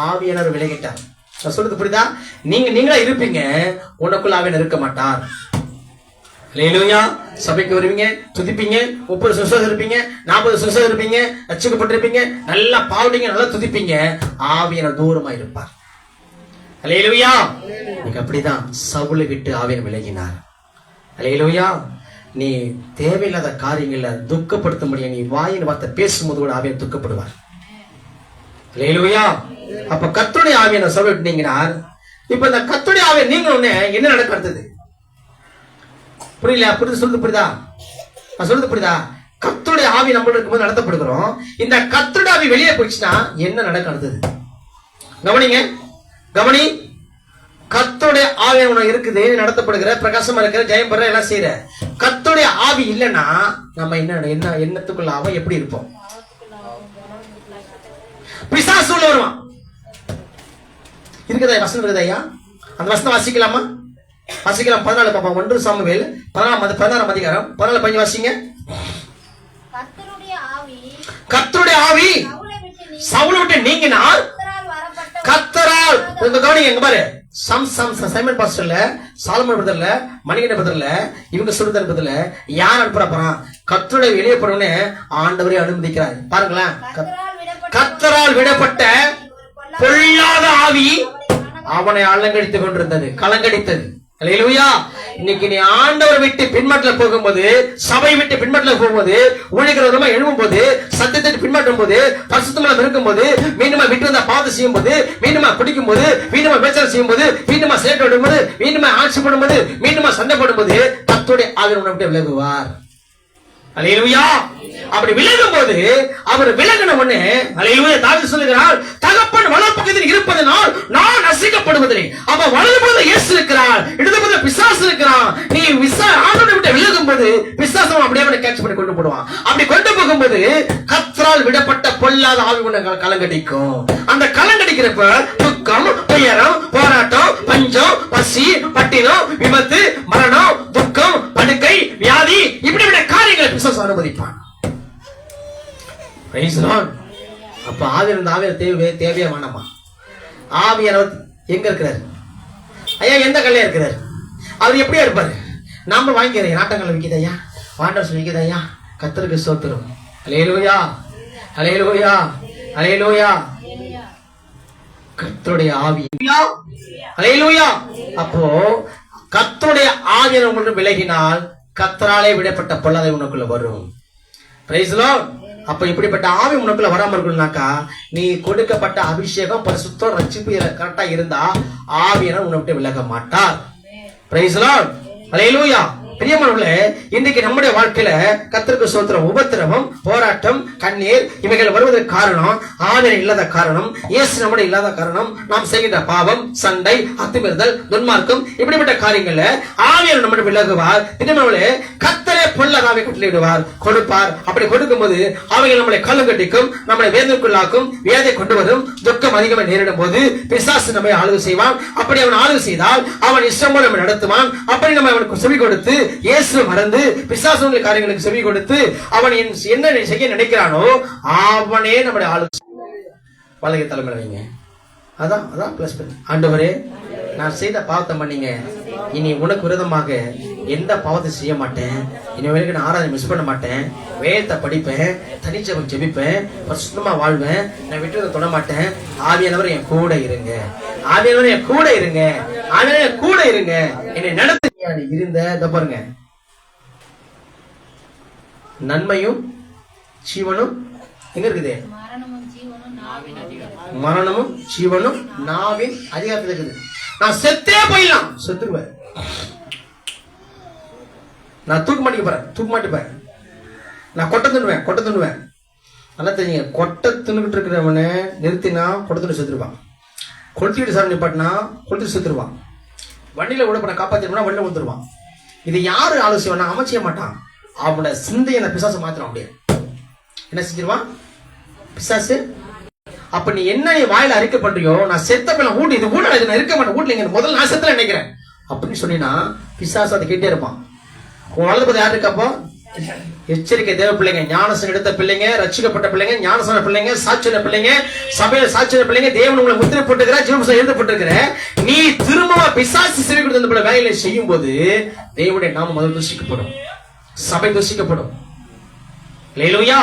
ஆவியானவர் விலகிட்டார். நான் சொல்றது புரியுதா? நீங்களா இருப்பீங்க, உனக்குள்ள ஆவியானவர் இருக்க மாட்டார். அல்லேலூயா. சபைக்கு வருவீங்க, துதிப்பீங்க, 30 சுசம் இருப்பீங்க, 40 சுசம் இருப்பீங்க, ரட்சிக்கப்பட்டிருப்பீங்க, நல்லா பாடுவீங்க, நல்லா துதிப்பீங்க, ஆவியானவர் தூரமா இருப்பார். அல்லேலூயா. நீங்க அப்படிதான் சவுலை விட்டு ஆவியானவர் விலகினார். அல்லேலூயா. நீ தேவையில்லாத காரியங்கள துக்கப்படுத்த முடியும். நீ வாயின் வார்த்தை பேசும்போது கூட ஆவியானவர் துக்கப்படுவார். அல்லேலூயா. அப்ப கர்த்தருடைய ஆவியானவர் சவுலை விட்டு நீங்கினார். இப்ப இந்த கர்த்தருடைய ஆவியானவர் நீங்க என்ன நடக்கிறது? புரியல? சொல்றது புரியுதா? நான் சொல்றது புரியுதா? கர்த்தருடைய ஆவி நம்மள இருக்கும்போது நடத்தப்படுகிறோம். இந்த கர்த்தருடைய ஆவி வெளியே போயிடுச்சுன்னா என்ன நடக்கிறது? கவனிங்க, கவனி. கர்த்தருடைய ஆவி உனக்கு இருக்குது, நடத்தப்படுகிற, பிரகாசமா இருக்கிற, ஜெயம் பெற, எல்லாம் செய்யற. கர்த்தருடைய ஆவி இல்லைன்னா நம்ம என்ன எண்ணத்துக்குள்ள ஆகும்? எப்படி இருப்போம்? பிசாசு உள்ள வருவான். இருக்குதா வசனம்? இருக்குதா ஐயா? அந்த வசனம் வாசிக்கலாமா? வாசிக்கலாம். 14 பாப்பா. 1 சாமுவேல் 16 அதிகாரம் 14 15 வாசிங்க. கர்த்தருடைய ஆவி சவுலை விட்டு நீங்கினார். கர்த்தரால் கவனிங்க, எங்க பாரு. சைமன் பாஸ்டர்ல, சாலமன் பிரதர்ல, மணிகண்ட பிரதர்ல, இவங்க சொல்றது பிரதர்ல யார் அனுப்புறா போறான்? கர்த்தருடைய வெளியே போறவனே ஆண்டவரே அனுமதிக்கிறார். பாருங்களேன். கர்த்தரால் விடப்பட்ட பொல்லாத ஆவி அவனை அலங்கடித்துக் கொண்டிருந்தது, கலங்கடித்தது. அல்லேலூயா. இன்னைக்கு நீ ஆண்டவர் விட்டு பின்மாற்றல போகும்போது, சபை விட்டு பின்மாற்றல போகும்போது, ஊழியர்களமா எழும்பும் போது, சத்தியத்தை பின்மாற்றும் போது, பரிசுத்தமா இருக்கும் போது, மீண்டுமா விட்டு வந்த பாவத்தை செய்யும் போது, மீண்டுமா குடிக்கும் போது, மீண்டுமா பேச்சல் செய்யும் போது, மீண்டுமா சேட்டை விடும் போது, மீண்டுமா ஆட்சி போடும் போது, மீண்டுமா சண்டை போடும் போது கர்த்தருடைய ஆவி உன்னை விட்டு விலகுவார். அல்லேலூயா. அப்படி விலகும் போது அவர் விலகின உடனே அல்லேலூயா தாவீது சொல்லுகிறார், தகப்பன் வலப்பக்கத்தில் இருப்பதனால் நான் நசிக்கப்படுவதில்லை. அப்ப வலது பக்கத்தில் இயேசு இருக்கிறார், இடது பக்கத்தில் பிசாசு இருக்கிறான். நீ ஆண்டவரை விட்டு விலகும் போது பிசாசு அப்படியே அவனை கேட்ச் பண்ணி கொண்டு போடுவான். அப்படி கொண்டு போகும்போது கர்த்தரால் விடப்பட்ட பொல்லாத ஆவி உன்னை கலங்கடிக்கும். அந்த கலங்கடிக்கிறப்ப துக்கம், துயரம், போராட்டம், பஞ்சம், பசி, பட்டினம், விபத்து, மரணம், துக்கம், படுக்கை, வியாதி, இப்படிப்பட்ட காரியங்களை பிசாசு அனுமதிப்பான். அப்ப ஆவியானவர் தேவையா வேணாமா? ஆவியானவர் எங்க இருக்கிறார்? ஐயா எந்த கல்லையா இருக்கிறார்? அவர் எப்படியா இருப்பாரு? நாம வாங்கிக்கிறேன். நாட்டங்கள் விற்கிதையா, வாண்டர்ஸ் விற்கிதையா. கர்த்தருக்கு ஸ்தோத்திரம். அல்லேலூயா, அல்லேலூயா, அல்லேலூயா. கர்த்தருடைய ஆவி, அல்லேலூயா. அப்போ கர்த்தருடைய ஆவியானவர் உங்களுக்கு விலகினால் கர்த்தராலே விடப்பட்ட பொல்லாதை உனக்குள்ள வரும். Price the Lord. அப்ப இப்படிப்பட்ட ஆவி உனக்குள்ள வராம இருக்கணும்னாக்கா நீ கொடுக்கப்பட்ட அபிஷேகம், பரிசுத்தம், ரட்சிப்பு கரெக்டா இருந்தா ஆவியானவர் உன்னை விட்டு விலக மாட்டார். Praise the lord. அல்லேலூயா. பிரியமானவர்களே, இன்றைக்கு நம்முடைய வாழ்க்கையில கர்த்தருக்கு ஸ்தோத்திரம், உபத்திரவம், போராட்டம், கண்ணீர் இவைகள் வருவதற்கு காரணம் ஆவியானவர் இல்லாத காரணம், இயேசு நம்முடைய இல்லாத காரணம், நாம் செய்கின்ற பாவம், சண்டை, அத்துமீறுதல், துன்மார்க்கம், இப்படிப்பட்ட காரியங்கள்ல ஆவியானவர் நம்முடைய விலகுவார். பிரியமானவர்களே, கர்த்தரே பொல்லாத ஆவியை கட்டளையிடுவார், கொடுப்பார். அப்படி கொடுக்கும் போது அவைகள் நம்மளை கலங்கடிக்கும், நம்மளை வேதனைக்குள்ளாக்கும், வியாதியை கொண்டு வரும், துக்கம் அதிகமாக நேரிடும் போது பிசாசு நம்மை ஆளுகை செய்வான். அப்படி அவன் ஆளுகை செய்தால் அவன் இஷ்டம் போல நம்மை நடத்துவான். அப்படி நம்ம அவனுக்கு செவி கொடுத்து இயேசு மறந்து பிசாசுடைய காரியங்களுக்கு செவி கொடுத்து அவன் என்ன செய்ய நினைக்கிறானோ அவனே நம்முடைய ஆளுகை. பழகிய தலைமுறை வைங்க. அதான் பிளஸ் ஆண்டவரே நான் செய்த பாவத்தை மன்னிங்க. இனி உனக்கு விரோதமாக எந்த பாவத்தை செய்ய மாட்டேன். இனிமேலுக்கு நான் ஆராதனை மிஸ் பண்ண மாட்டேன். வேதத்தை படிப்பேன், தனிச்சபம் ஜெபிப்பேன், சுத்தமா வாழ்வேன். நான் விட்டு தொட மாட்டேன். ஆவியானவர் என் கூட இருங்க, ஆவியானவர் என் கூட இருங்க, ஆவியானவர் என் கூட இருங்க, என்னை நடத்து இருந்த பாருங்க. நன்மையும் ஜீவனும் எங்க இருக்குது? மரணமும் ஜீவனும் நாவின் அதிகாரத்தில் இருக்குது. நான் செத்தே போயிடலாம், செத்துருவேன். நான் தூக்க மாட்டேன். நான் கொட்டை தின்னுவேன். நல்லா தெரியுங்க, கொட்டை தின்னுக்கிட்டு இருக்கிறவனை நிறுத்தினா கொட்டை தின்னு செத்துருவான். கொளுத்திட்டு சார் நிப்பாட்டினா கொளுத்திட்டு செத்துருவான். வண்டியில விட பண்ண காப்பாத்தினா வண்டியில கொடுத்துருவான். இது யாரு ஆலோசனை அமைச்சிய மாட்டான். அவனோட சிந்தையை அந்த பிசாசு மாத்திரம். அப்படியே என்ன செஞ்சிருவான் பிசாசு? அப்ப நீ என்ன வாயில அறிக்கை பண்றியோ, நான் செத்த பிள்ளை வீட்டு இது கூட நான் இருக்க மாட்டேன், வீட்டுல முதல்ல நான் செத்துல நினைக்கிறேன் அப்படின்னு சொன்னீங்கன்னா பிசாசு அதை கேட்டே இருப்பான். உன் வலது பக்கம் யாரு இருக்கப்போ? எச்சரிக்கை தேவ பிள்ளைங்க, ஞானசனம் எடுத்த பிள்ளைங்க, ரட்சிக்கப்பட்ட பிள்ளைங்க, ஞானசன பிள்ளைங்க, சாட்சிய பிள்ளைங்க, சபையில சாட்சிய பிள்ளைங்க, தேவன் உங்களை முத்திரை போட்டுக்கிற, ஜீவசம் எழுதப்பட்டிருக்கிற, நீ திரும்பமா பிசாசு சிறை கொடுத்த பிள்ளை வேலையை செய்யும் போது தேவனுடைய நாமம் முதல் தூஷிக்கப்படும், சபை தூஷிக்கப்படும். அல்லேலூயா.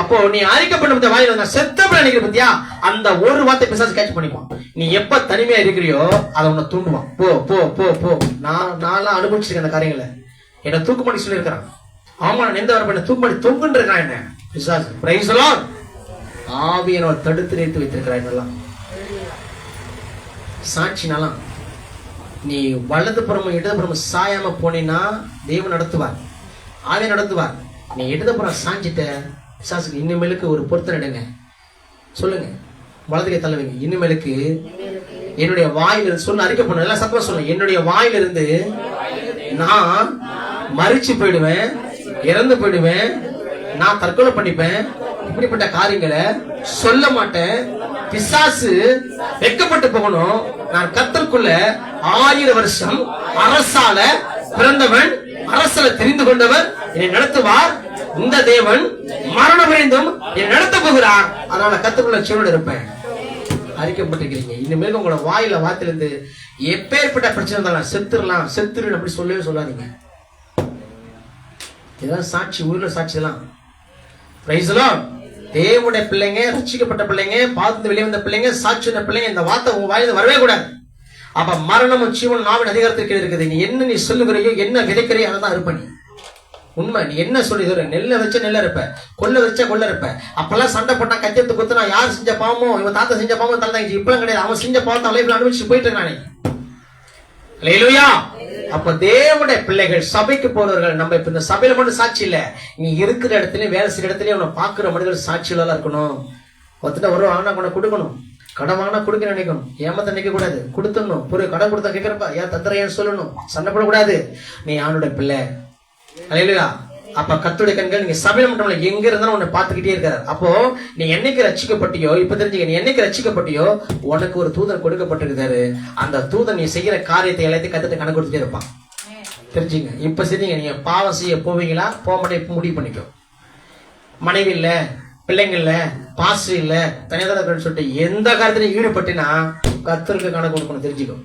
அப்போ நீ அறிக்கப்பட்ட வாயில நான் செத்த பிள்ளை நினைக்கிற பத்தியா, அந்த ஒரு வார்த்தை பிசாசு கேட்ச் பண்ணிப்பான். நீ எப்ப தனிமையா இருக்கிறியோ அதை உன்னை தூண்டுவான். போ போ போ போ. நான் அனுபவிச்சிருக்கேன் அந்த காரியங்களை. என்ன தூக்கு பண்ணி சொல்லியிருக்கிறான். ஆமா, நான் எந்த வர தூக்கு பண்ணி தொங்குன்னு இருக்கான் என்ன பிசாசு. Price the Lord. ஆவியானவர் தடுத்து நிறுத்தி வைத்திருக்கிறான். இதெல்லாம் சாட்சினாலாம் நீ வலதுபுறமும் இடதுபுறமும் சாயாம போனீன்னா தேவன் நடத்துவார், ஆவியானவர் நடத்துவார். நீ இடதுபுறம் சாஞ்சிட்ட பிசாசுக்கு இனிமேலுக்கு ஒரு பொருத்தனை எடுங்க. சொல்லுங்க, வலதுகை தள்ளுவீங்க. இனிமேலுக்கு என்னுடைய வாயிலிருந்து சொல்ல அறிக்கை பண்ண எல்லாம் சத்தமா சொல்லுங்க. என்னுடைய வாயிலிருந்து நான் மறிச்சு போயிடுவேன், இறந்து போயிடுவேன், நான் தற்கொலை பண்ணிப்பேன், இப்படிப்பட்ட காரியங்களை சொல்ல மாட்டேன். பிசாசு வெட்கப்பட்டு போகணும். நான் கர்த்தருக்குள்ள 1000 வருஷம் அரசால பிறந்தவன், அரசல தெரிந்து கொண்டவர், என்னை நடத்துவார். இந்த தேவன் மரணம் அடைந்தும் என்னை நடத்த போகிறார். அதனால கர்த்தருக்குள்ள ஜீவனோடு இருப்பேன். அறிக்கப்பட்டிருக்கிறீங்க. இனிமேல் உங்களோட வாயில வார்த்தையிலிருந்து எப்பேற்பட்ட பிரச்சனை இருந்தாலும் செத்துரு அப்படி சொல்லவே சொல்லாதீங்க. இதெல்லாம் சாட்சி, ஊர்ல சாட்சி எல்லாம். Price the Lord. தேவனுடைய பிள்ளைங்க, ரட்சிக்கப்பட்ட பிள்ளைங்க, பார்த்து வெளியே வந்த பிள்ளைங்க, சாட்சி பிள்ளைங்க, இந்த வார்த்தை உங்க வாயிலிருந்து வரவே கூடாது. அப்ப மரணமும் ஜீவனும் நாவின் அதிகாரத்திற்கு இருக்குது. நீ சொல்லுகிறையோ, என்ன விதைக்கிறையோ அதான் இருப்ப. நீ உண்மை, நீ என்ன சொல்லி நெல்ல வச்ச நெல்ல இருப்ப, கொள்ள வச்ச கொள்ள இருப்ப. அப்பெல்லாம் சண்டை போட்டா கத்தியத்து குத்துனா யார் செஞ்ச பாவமோ, இவன் தாத்தா செஞ்ச பாவமோ தலை. இப்பெல்லாம் கிடையாது. அவன் செஞ்ச பாவத்தை லைஃப்ல அனுபவிச்சு போயிட்டு இருக்கானே. அல்லேலூயா. அப்ப தேவனுடைய பிள்ளைகள், சபைக்கு போறவர்கள், நம்ம இப்ப இந்த சபையில மட்டும் சாட்சி இல்ல, நீ இருக்கிற இடத்துலயும் வேலை செய்யற இடத்துலயும் உன்னை பாக்குற மனிதர்கள் சாட்சிகளா இருக்கணும். ஒருத்தட்ட ஒரு ஆனா கொண்டு கொடுக்கணும், கடன் வாங்கினா கொடுக்க நினைக்கணும், ஏமாத்த நினைக்க கூடாது, கொடுத்துடணும். பொருள் கடன் கொடுத்தா கேட்கிறப்ப ஏன் தத்துறையான்னு சொல்லணும், சண்டை போடக்கூடாது. நீ ஆணுடைய பிள்ளை. அல்லேலூயா. அப்ப கர்த்தருடைய கண்கள் நீங்க சபையில மட்டும் எங்க இருந்தாலும் உன்னை பார்த்துக்கிட்டே இருக்காரு. அப்போ நீ என்னைக்கு ரட்சிக்கப்பட்டியோ, இப்ப தெரிஞ்சுக்க, நீ என்னைக்கு ரட்சிக்கப்பட்டியோ உனக்கு ஒரு தூதன் கொடுக்கப்பட்டிருக்காரு. அந்த தூதன் நீ செய்யற காரியத்தை எல்லாத்தையும் கத்துட்டு கணக்கு கொடுத்துட்டே இருப்பான். தெரிஞ்சுங்க. இப்ப சரிங்க, நீங்க பாவம் செய்ய போவீங்களா போக மாட்டே முடிவு பண்ணிக்கோ. மனைவி இல்ல, பிள்ளைங்க இல்ல, பாசு இல்ல, தனியார் சொல்லிட்டு எந்த காரியத்திலையும் ஈடுபட்டினா கர்த்தருக்கு கணக்கு கொடுக்கணும். தெரிஞ்சுக்கோ.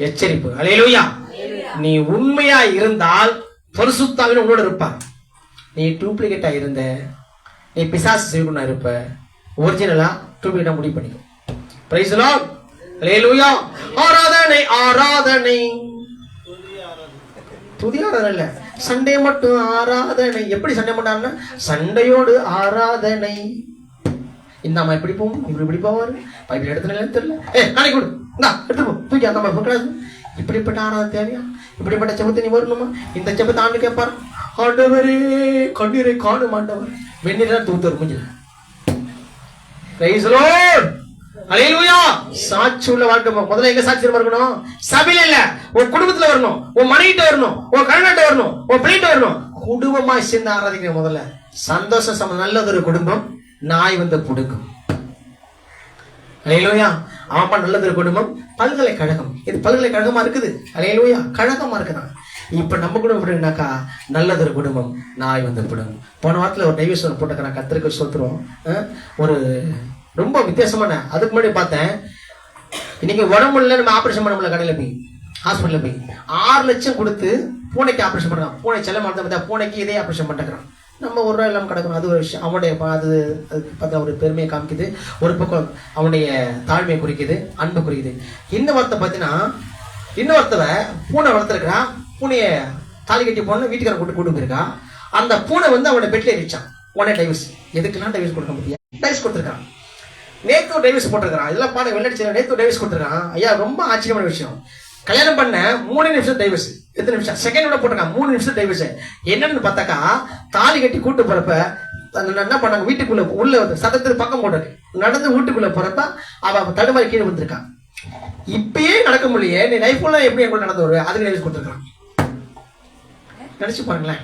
எச்சரிப்பு. அல்லேலூயா. நீ உண்மையா இருந்தால் பரிசுத்தாவில உன்னோட இருப்பார். நீ டூப்ளிகேட்டா இருந்த, நீ பிசாசு செய்யணும்னா இருப்ப. ஒரிஜினலா டூப்ளிகேட்டா முடிவு பண்ணிக்கோ. Praise the lord. அல்லேலூயா. ஆராதனை, ஆராதனை, துதி ஆராதனை இல்ல, சண்டே மட்டும் ஆராதனை. எப்படி சண்டை மட்டும்? சண்டையோடு ஆராதனை. இந்த அம்மா எப்படி போகும், இப்படி போவாரு, பைபிள் எடுத்துல தெரியல, நாளைக்கு கொடு, எடுத்து போ, தூக்கி அந்த அம்மா போக்கூடாது. இப்படிப்பட்ட ஆராதனை தேவையா? இப்படிப்பட்ட செபத்தை நீ வரணுமா? இந்த செபத்தை ஆண்டு கேட்பார். ஆண்டவரே கண்ணீரை காணும் ஆண்டவர், வெந்நீரா தூத்தர் முடிஞ்சது. Praise the lord. அல்லேலூயா. சாட்சி உள்ள வாழ்க்கை முதல்ல எங்க சாட்சி இருக்கணும்? சபையில இல்ல, உன் குடும்பத்துல வரணும், உன் மனைவிட்ட வரணும், உன் கணவன்கிட்ட வரணும், உன் பிள்ளைகிட்ட வரணும். குடும்பமா சேர்ந்து ஆராதிக்க. முதல்ல சந்தோஷம். நல்லதொரு குடும்பம் நாய் வந்து புடுங்கும். அல்லேலூயா. ஆமா, நல்லதொரு குடும்பம் பல்கலைக்கழகம். இது பல்கலைக்கழகமா இருக்குது. அல்லேலூயா. கழகமா இருக்குதான். இப்ப நம்ம குடும்பம் எப்படின்னாக்கா, நல்லதொரு குடும்பம் நாய் வந்து புடுங்கும். போன வாரத்துல ஒரு டைவர்ஷன் போட்டுக்கிறேன். கர்த்தருக்கு ஸ்தோத்திரம். ஒரு ரொம்ப வித்தியாசமான, அதுக்கு முன்னாடி பார்த்தேன், இன்னைக்கு உடம்புல நம்ம ஆபரேஷன் பண்ண முடியல, கடையில போய் ஹாஸ்பிட்டல்ல போய் 6 லட்சம் கொடுத்து பூனைக்கு ஆபரேஷன் பண்றான். பூனை செல்ல மாட்டா பூனைக்கு இதே ஆபரேஷன் பண்ணிக்கிறான். நம்ம ஒரு ரூபாய் இல்லாமல் கிடக்கணும். அது ஒரு விஷயம். அவனுடைய அதுக்கு பார்த்தா ஒரு பெருமையை காமிக்குது, ஒரு பக்கம் அவனுடைய தாழ்மையை குறிக்குது, அன்பு குறிக்குது. இன்னொருத்த பார்த்தீங்கன்னா இன்னொருத்தவ பூனை வளர்த்துருக்கிறான். பூனையை தாலி கட்டி போன வீட்டுக்காரன் கூட்டு போயிருக்கான். அந்த பூனை அவனோட பெட்ல எரிச்சான். உடனே டைவர்ஸ். எதுக்கெல்லாம் டைவர்ஸ் கொடுக்க முடியாது? டைவர்ஸ் கொடுத்துருக்கான். நேத்து டைவர்ஸ் போட்டிருக்கான். இதெல்லாம் பாட வெள்ளடிச்சு நேத்து டைவர்ஸ் கொடுத்துருக்கான். ஐயா ரொம்ப ஆச்சரியமான விஷயம். கல்யாணம் பண்ண 3 நிமிஷம் டைவர்ஸ். எத்தனை நிமிஷம்? செகண்ட் போட்டிருக்கான். 3 நிமிஷம் டைவர்ஸ். என்னன்னு பார்த்தாக்கா தாலி கட்டி கூட்டு போறப்ப என்ன பண்ணாங்க, வீட்டுக்குள்ள உள்ள சதத்துக்கு பக்கம் போட்டு நடந்து வீட்டுக்குள்ள போறப்ப அவ தடுமாறி கீழே வந்திருக்கான். இப்பயே நடக்க முடியல, நீ லைஃப்ல எப்படி எங்க நடந்து வருவ? அதுக்கு டைவர்ஸ் கொடுத்துருக்கான். நினைச்சு பாருங்களேன்.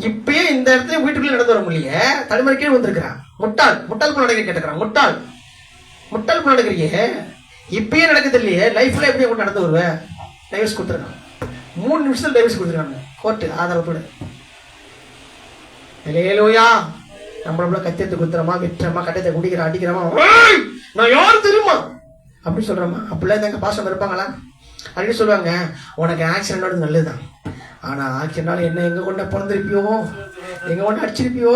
இப்பயே இந்த இடத்துல வீட்டுக்குள்ள நடந்து வர முடியல, தடுமாறி கீழே வந்திருக்கிறான். முட்டாள் போல நடக்க கேட்டுக்கிறான். முட்டாள் போல நடக்கிறீங்க, இப்பயே நடக்குது இல்லையே, லைஃப்ல எப்படி கூட நடந்து வருவேன்? டைவர்ஸ் கொடுத்துருக்காங்க. 3 நிமிஷத்துல டைவர்ஸ் கொடுத்துருக்காங்க கோர்ட்டு ஆதாரத்தோட. இல்லையா நம்மள கத்தியத்தை குத்துறமா, வெட்டுறமா, கட்டத்தை குடிக்கிற, அடிக்கிறமா, நான் யாரும் தெரியுமா அப்படி சொல்றமா? அப்படிலாம் எங்க பாசம் இருப்பாங்களா? அப்படி சொல்லுவாங்க, உனக்கு ஆக்சிடென்ட் நல்லதுதான், ஆனா ஆக்சிடென்ட்னால என்ன எங்க கொண்ட பிறந்திருப்பியோ, எங்க கொண்டு அடிச்சிருப்பியோ,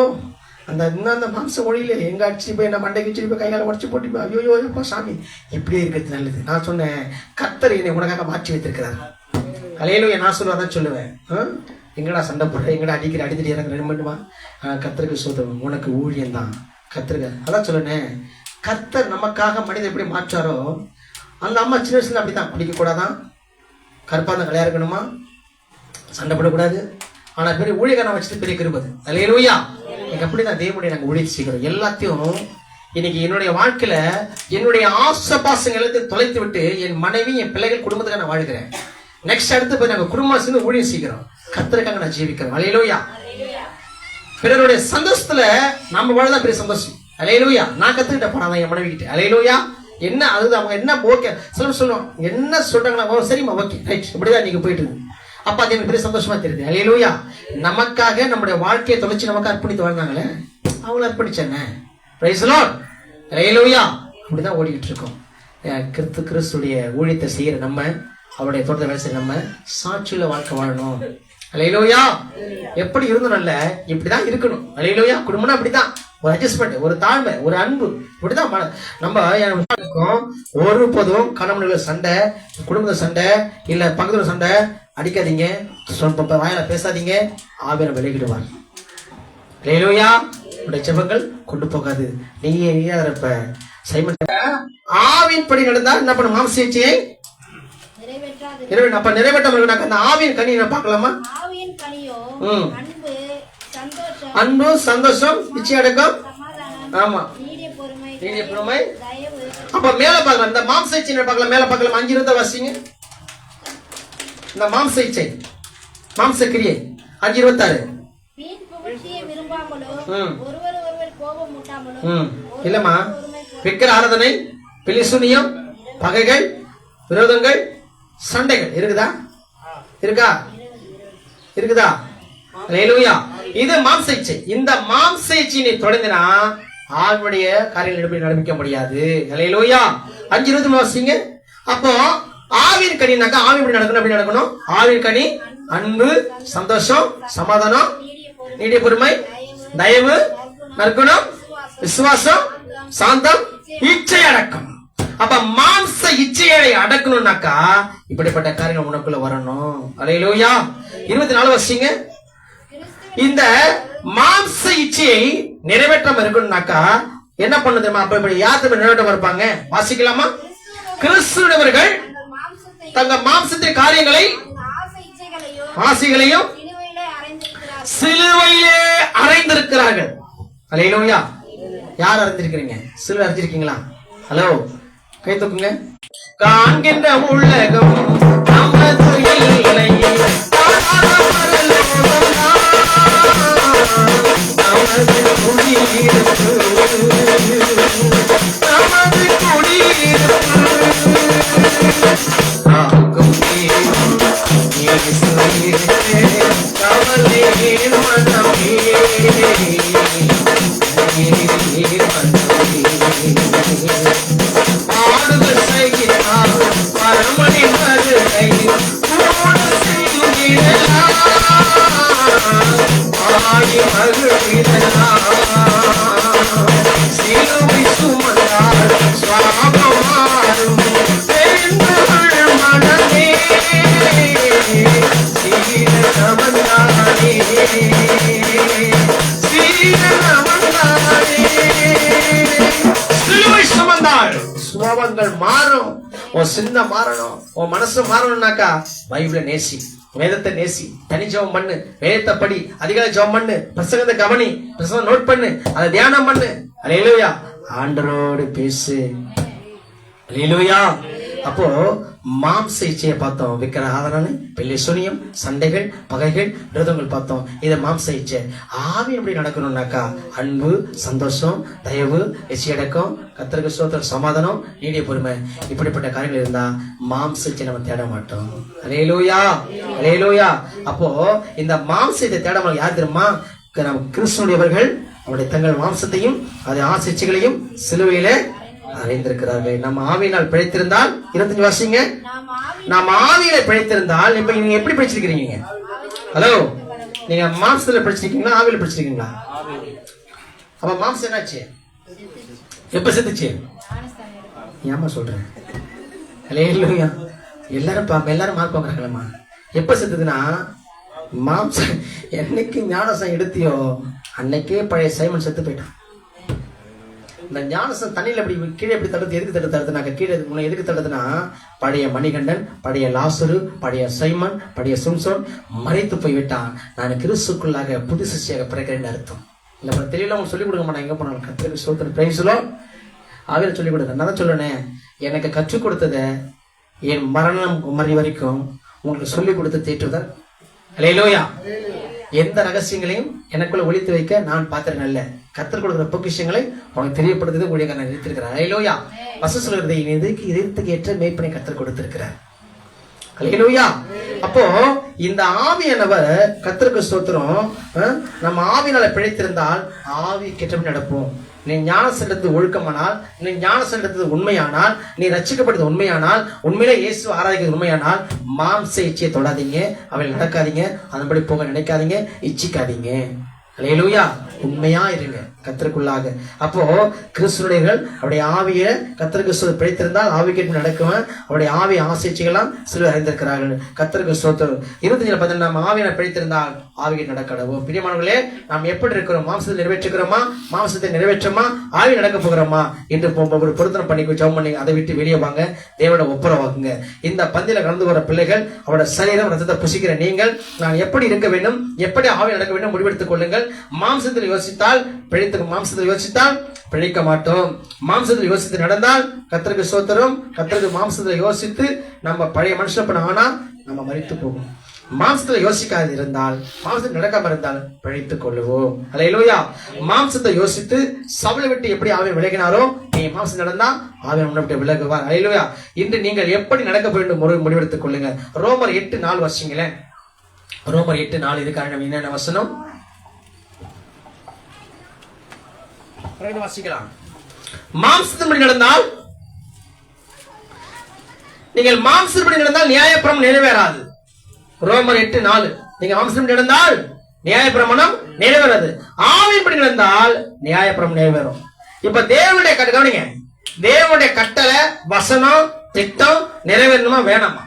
அந்த மாம்ச மொழியில எங்க அடிச்சு போய் என்ன மண்டைக்கு வச்சிருப்போம், கைகால உடச்சு போட்டு ஐயோ எப்பா சாமி இப்படியே இருக்கிறது நல்லது. நான் சொன்னேன், கர்த்தர் என்னை உனக்காக மாற்றி வைத்திருக்கிறார். கலையிலும் நான் சொல்லுவாதான் சொல்லுவேன், எங்கடா சண்டை போடுற, எங்கடா அடித்துட்டு இறங்க 2 மட்டுமா? கர்த்தருக்கு சோதரம், உனக்கு ஊழியம் தான் கர்த்தருக்கு. அதான் சொல்லுனேன், கர்த்தர் நமக்காக மனிதன் எப்படி மாற்றாரோ, அந்த அம்மா சின்ன வயசுல அப்படித்தான். பிடிக்க கூடாதான், கருப்பா தான் கல்யாணம் இருக்கணுமா, சண்டை போடக்கூடாது. ஆனா பெரிய ஊழியக்காரன் வச்சுட்டு பெரிய கிருபது. அல்லேலூயா. எனக்கு அப்படிதான் தேவனுடைய நாங்கள் ஊழியர் செய்கிறோம். எல்லாத்தையும் இன்னைக்கு என்னுடைய வாழ்க்கையில என்னுடைய ஆசபாசங்கள் எல்லாத்தையும் தொலைத்து விட்டு என் மனைவி, என் பிள்ளைகள், குடும்பத்துக்காக நான் வாழ்கிறேன். நெக்ஸ்ட் அடுத்து போய் நாங்கள் குடும்பம் சேர்ந்து ஊழியம் செய்கிறோம். கர்த்தருக்காக நான் ஜீவிக்கிறோம். அல்லேலூயா. பிறருடைய சந்தோஷத்துல நம்ம வாழ்தான் பெரிய சந்தோஷம். அல்லேலூயா. நான் கத்துக்கிட்ட போனாதான் என் மனைவி கிட்ட. அல்லேலூயா. என்ன அது அவங்க என்ன ஓகே சொல்லுவோம், என்ன சொல்றாங்களா, சரிம்மா ஓகே ரைட், இப்படிதான் நீங்க போயிட்டு இருக்கு. அப்ப அது எனக்கு பெரிய சந்தோஷமா தெரியுது. அல்லேலூயா. நமக்காக நம்முடைய வாழ்க்கையை தொலைச்சு நமக்கு அர்ப்பணித்து வாழ்ந்தாங்களே, அவங்கள அர்ப்பணிச்சாங்க. Price the lord. அல்லேலூயா. அப்படிதான் ஓடிக்கிட்டு இருக்கோம். கிறிஸ்துடைய ஊழியத்தை செய்யற நம்ம, அவருடைய தோட்டத்தை வேலை செய்யற நம்ம சாட்சியில வாழ்க்கை வாழணும். அல்லேலூயா. எப்படி இருந்தோம், நல்ல இப்படிதான் இருக்கணும். அல்லேலூயா. குடும்பம்னா அப்படிதான், ஒரு அட்ஜஸ்ட்மெண்ட், ஒரு தாழ்மை, ஒரு அன்பு, இப்படிதான் நம்ம ஒருபோதும் கணவன்கள் சண்டை, குடும்ப சண்டை, இல்ல பக்கத்துல சண்டை அடிக்காதீங்க, வாயில பேசாதீங்க, ஆவியான விலகிடுவார். அல்லேலூயா. உடைய ஜெபங்கள் கொண்டு போகாது. நீங்க இருப்ப சைமன் ஆவின் படி நடந்தா என்ன பண்ண, மாம்சேச்சியை அப்ப நிறைவேற்ற அந்த ஆவியின் கனி பார்க்கலாமா? அன்பு, சந்தோஷம், நிச்சயம் அடக்கம், ஆமா, நீடிய பொறுமை. அப்ப மேல பார்க்கலாம், இந்த மாம்ச இச்சை பார்க்கலாம், மேல பார்க்கலாம். 5 இருந்தா வாசிங்க. இந்த மாம்ச இச்சை, மாம்ச கிரியை 5:26. இல்லம்மா, விக்கிர ஆராதனை, பிலிசுனியம், பகைகள், விரோதங்கள், சண்டைகள் இருக்குதா? இருக்குதா? அல்லேலூயா. இது மாம்ச இச்சை. இந்த மாம்ச இச்சையை தொடர்ந்தினா ஆவியுடைய காரியங்கள் நடப்பிக்க முடியாது. அல்லேலூயா. 5:20 வாசிங்க. அப்போ ஆவியின் கனினாக்கா ஆவி எப்படி நடக்கணும், எப்படி நடக்கணும்? ஆவியின் கனி அன்பு, சந்தோஷம், சமாதானம், நீடிய பொறுமை, தயவு, நற்குணம், விசுவாசம், சாந்தம், இச்சை அடக்கம். அப்ப மாம்ச இச்சையை அடக்கணும்னாக்கா இப்படிப்பட்ட காரியங்கள் உனக்குள்ள வரணும். அல்லேலூயா. 24 வாசிங்க. இந்த மாம்ச இச்சையை நிறைவேற்றாம இருக்கணும்னாக்கா என்ன பண்ணுதுமா? அப்ப இப்படி யாத்திரை நிறைவேற்றாம இருப்பாங்க. வாசிக்கலாமா? கிறிஸ்துவர்கள் தங்க மாம்சத்தின் காரியங்களை, ஆசைகளையும் சிலுவையிலே அறைந்திருக்கிறார்கள். அல்லேலூயா. யார் அறைந்திருக்கிறீங்க? சிலுவை அறைஞ்சிருக்கீங்களா? ஹலோ, கை தூக்குங்க. காண்கின்ற உலகம் நமது எல்லை, நமது குடியிருப்பு, நமது குடியிருப்பு, ஆகும் கவலை மனமே, ஆடுகள் செய்கிறார் உன் சிந்தை மாறணும், உன் மனசு மாறணும்னாக்கா பைபிளை நேசி, வேதத்தை நேசி, தனி ஜெபம் பண்ணு, வேதத்தை படி, அதிகாலை ஜெபம் பண்ணு, பிரசங்கத்தை கவனி, பிரசங்கம் நோட் பண்ணு, அதை தியானம் பண்ணு. அல்லேலூயா. ஆண்டவரோடு பேசு. அல்லேலூயா. அப்போ மாம்ச இச்சையை பார்த்தோம், விக்கிர ஆதரவு, பெல்லி சுனியம், சண்டைகள், பகைகள், விரோதங்கள் பார்த்தோம். இதை மாம்ச இச்சை. ஆவி எப்படி நடக்கணும்னாக்கா அன்பு, சந்தோஷம், தயவு, எச்சியடக்கம், கர்த்தருக்கு ஸ்தோத்திரம், சமாதானம், நீடிய பொறுமை, இப்படிப்பட்ட காரியங்கள் இருந்தா மாம்ச இச்சை நம்ம தேட மாட்டோம். அல்லேலூயா, அல்லேலூயா. அப்போ இந்த மாம்சத்தை தேடாமல் யார் தெரியுமா? நம்ம கிறிஸ்துவர்கள் அவருடைய தங்கள் மாம்சத்தையும் அது ஆசைச்சைகளையும் சிலுவையிலே அறிந்திருக்கிறார்கள். நம்ம ஆவியினால் பிழைத்திருந்தால் 25 வாசிங்க. நாம் ஆவியில பிழைத்திருந்தால் இப்ப நீங்க எப்படி பிழைச்சிருக்கீங்க? ஹலோ, நீங்க மாம்சத்துல பிழைச்சிருக்கீங்களா, ஆவியில பிழைச்சிருக்கீங்களா? அப்ப மாம்சம் என்னாச்சு? எப்ப செத்துச்சு? ஏமா சொல்றேன்? அல்லேலூயா. எல்லாரும் மார்க் வாங்குறாங்களம்மா. எப்ப செத்துதுன்னா மாம்சம் என்னைக்கு ஞானசம் எடுத்தியோ அன்னைக்கே பழைய சைமன் செத்து போயிட்டான். இந்த ஞானசம் தண்ணியில் அப்படி கீழே எப்படி தடுத்து, எதுக்கு தடுத்துனாக்க கீழே எதுக்கு தடுத்துனா பழைய மணிகண்டன், பழைய லாசரு, பழைய சைமன், பழைய சும்சோன் மறைத்து போய் விட்டான். நான் கிறிஸ்துக்குள்ளாக புது சிஷ்யாக பிறக்கிறேன்னு அர்த்தம். இல்லை தெரியல, அவங்க சொல்லிக் கொடுக்க மாட்டாங்க. எங்க போனாலும் கத்திரிக்கு சோத்திரம் பிரைஸ்லோ ஆவில சொல்லிக் கொடுத்தேன். நான் தான் சொல்லுனேன், எனக்கு கற்றுக் கொடுத்தத என் மரணம் மறி வரைக்கும் உங்களுக்கு சொல்லிக் கொடுத்து தேற்றுதான். அல்லேலூயா. எந்த ரகசியங்களையும் எனக்குள்ள ஒழித்து வைக்க நான் பாத்திரம் அல்ல. கர்த்தர் கொடுக்கிற பொக்கிஷங்களை உனக்கு தெரியப்படுத்துறது ஊழியக்காரன் நிறுத்திருக்கிறார். அல்லேலூயா. வசனம் சொல்றது இதயத்துக்கு ஏற்ற மேய்ப்பனை கர்த்தர் கொடுத்திருக்கிறார். அல்லேலூயா. அப்போ இந்த ஆவியானவர் கர்த்தருக்கு ஸ்தோத்திரம். நம்ம ஆவியினால பிழைத்திருந்தால் ஆவி கெட்டபடி நடப்போம். நீ ஞான செலுத்தது ஒழுக்கமானால், நீ ஞான செலுத்தது உண்மையானால், நீ ரட்சிக்கப்பட்டது உண்மையானால், உண்மையிலே இயேசு ஆராதிக்கிறது உண்மையானால் மாம்ச இச்சையை தொடாதீங்க, அவைகள் நடக்காதீங்க, அதன்படி போக நினைக்காதீங்க, இச்சிக்காதீங்க. அல்லேலூயா. உண்மையா இருங்க கர்த்தருக்குள்ளாக. அப்போ கிறிஸ்துவர்கள் அவருடைய ஆவியை கர்த்தருக்கு பிழைத்திருந்தால் ஆவி கேட்டு நடக்குவேன். அவருடைய ஆவி ஆசைச்சைகளாம் சிலர் அறிந்திருக்கிறார்கள். கர்த்தருக்கு ஸ்தோத்திரம். 25 நாம் ஆவியை பிழைத்திருந்தால் ஆவி கேட்டு நடக்கடவும். பிரியமானவர்களே, நாம் எப்படி இருக்கிறோம்? மாம்சத்தை நிறைவேற்றுகிறோமா, மாம்சத்தை நிறைவேற்றமா, ஆவி நடக்க போகிறோமா என்று ஒரு பொருத்தனை பண்ணி ஜெபம் பண்ணி அதை விட்டு வெளியே வாங்க. தேவனோட ஒப்புரவாக்குங்க. இந்த பந்தியில கலந்து வர பிள்ளைகள், அவரோட சரீரம் ரத்தத்தை புசிக்கிற நீங்கள், நான் எப்படி இருக்க வேண்டும், எப்படி ஆவி நடக்க வேண்டும் முடிவெடுத்துக் கொள்ளுங்கள். மாம்சத்தில் யோசித்தால் பிழைத்து, மாம்சத்தில் யோசித்தால் பிழைக்க மாட்டோம். மாம்சத்தில் யோசித்து நடந்தால் கர்த்தருக்கு ஸ்தோத்திரம். கர்த்தருக்கு மாம்சத்தில் யோசித்து நம்ம பழைய மனுஷன் ஆனா நம்ம மரித்து போவோம். மாம்சத்துல யோசிக்காது இருந்தால், மாம்சத்தில் நடக்காம இருந்தால் பிழைத்துக் கொள்ளுவோம். அல்லேலூயா. மாம்சத்தை யோசித்து சபலை விட்டு எப்படி ஆவியை விலகினாரோ, நீ மாம்சம் நடந்தா ஆவியை உன்னை விட்டு விலகுவார். அல்லேலூயா. இன்று நீங்கள் எப்படி நடக்க வேண்டும் முடிவெடுத்துக் கொள்ளுங்க. ரோமர் 8:4 வசிங்களேன். ரோமர் 8:4 இதுக்கான என்னென்ன வசனம் வாசிக்கலாம். மாம்சத்தின்படி நடந்தால், நீங்கள் மாம்சத்தின்படி நடந்தால் நியாயப்பிரமாணம் நிறைவேறாது. ரோமர் 8:4. நீங்க மாம்சத்தின்படி நடந்தால் நியாயப்பிரமாணம் நிறைவேறாது. ஆவியின்படி நடந்தால் நியாயப்பிரமாணம் நிறைவேறும். இப்ப தேவனுடைய கவனிங்க, தேவனுடைய கட்டளை, வசனம், திட்டம் நிறைவேறணுமா வேணாமா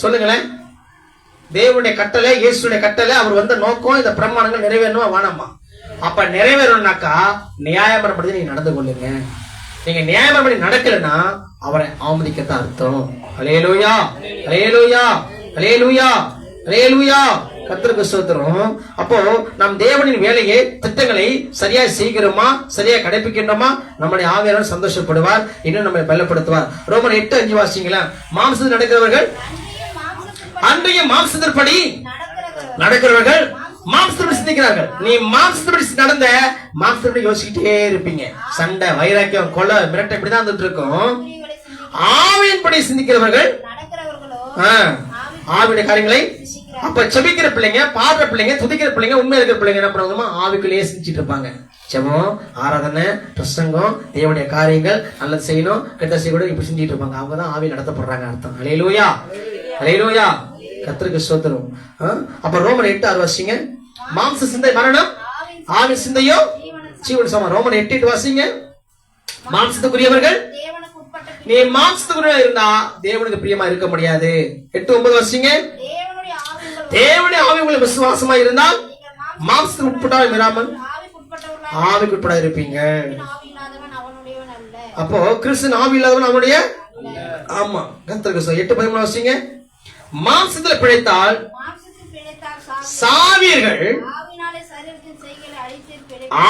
சொல்லுங்களேன். தேவனுடைய கட்டளை, இயேசுடைய கட்டளை, அவர் வந்த நோக்கம், இந்த பிரமாணங்கள் நிறைவேறணுமா வேணாமா? அப்ப நிறைவேறணும்னாக்கா நியாயப்படி நீங்க நடந்து கொள்ளுங்க. நீங்க நியாயப்படி நடக்கலன்னா அவரை ஆமதிக்கத்தான் அர்த்தம். அல்லேலூயா, அல்லேலூயா, அல்லேலூயா, அல்லேலூயா. கர்த்தருக்கு ஸ்தோத்திரம். அப்போ நம் தேவனின் வேலையை, திட்டங்களை சரியா செய்கிறோமா, சரியா கடைபிடிக்கின்றோமா, நம்முடைய ஆவியானவர் சந்தோஷப்படுவார், இன்னும் நம்மை பலப்படுத்துவார். ரோமர் 8:5 வாசிங்களா. மாம்சத்தில் நடக்கிறவர்கள் அன்றைய மாம்சத்தின்படி நடக்கிறவர்கள் மாம்சத்தோடு சிந்திக்கிறார்கள். நீ மாம்சத்தோடு நடந்த மாம்சத்தோடு யோசிக்கிட்டே இருப்பீங்க. சண்டை, வைராக்கியம், கொலை, மிரட்டை இப்படிதான் வந்துட்டு இருக்கும். ஆவியின்படி சிந்திக்கிறவர்கள் ஆவியுடைய காரியங்களை, அப்ப செபிக்கிற பிள்ளைங்க, பாடுற பிள்ளைங்க, துதிக்கிற பிள்ளைங்க, உண்மையா இருக்கிற பிள்ளைங்க என்ன பண்ணுவாங்க? ஆவிக்குள்ளேயே சிந்திச்சிட்டு இருப்பாங்க. ஜெபம், ஆராதனை, பிரசங்கம், தேவனுடைய காரியங்கள், நல்லது செய்யணும், கெட்ட செய்யக்கூடாது, இப்படி செஞ்சுட்டு இருப்பாங்க. அவங்கதான் ஆவி நடத்தப்படுறாங்க அர்த்தம். அல்லேலூயா, அல்லேலூயா. கர்த்தருக்கு ஸ்தோத்திரம். அப்ப ரோமர் 8:6 வாசிங்க. மாம்ச சிந்தை மரணம், ஆவி சிந்தையோ ஜீவன் சமம். ரோமர் 8:8 வாசிங்க. மாம்சத்துக்குரியவர்கள், நீ மாம்சத்துக்குரிய இருந்தா தேவனுக்கு பிரியமா இருக்க முடியாது. 8:9 வாசிங்க. தேவனுடைய ஆவி உங்களுக்கு விசுவாசமா இருந்தால் மாம்சத்துக்கு உட்பட்டால் இராமல் ஆவிக்கு உட்பட இருப்பீங்க. அப்போ கிறிஸ்து ஆவி இல்லாதவன் அவனுடைய ஆமா, கர்த்தருக்கு 8:13 வாசிங்க. மாம்சத்தில் பிழைத்தால் சாவீர்கள்,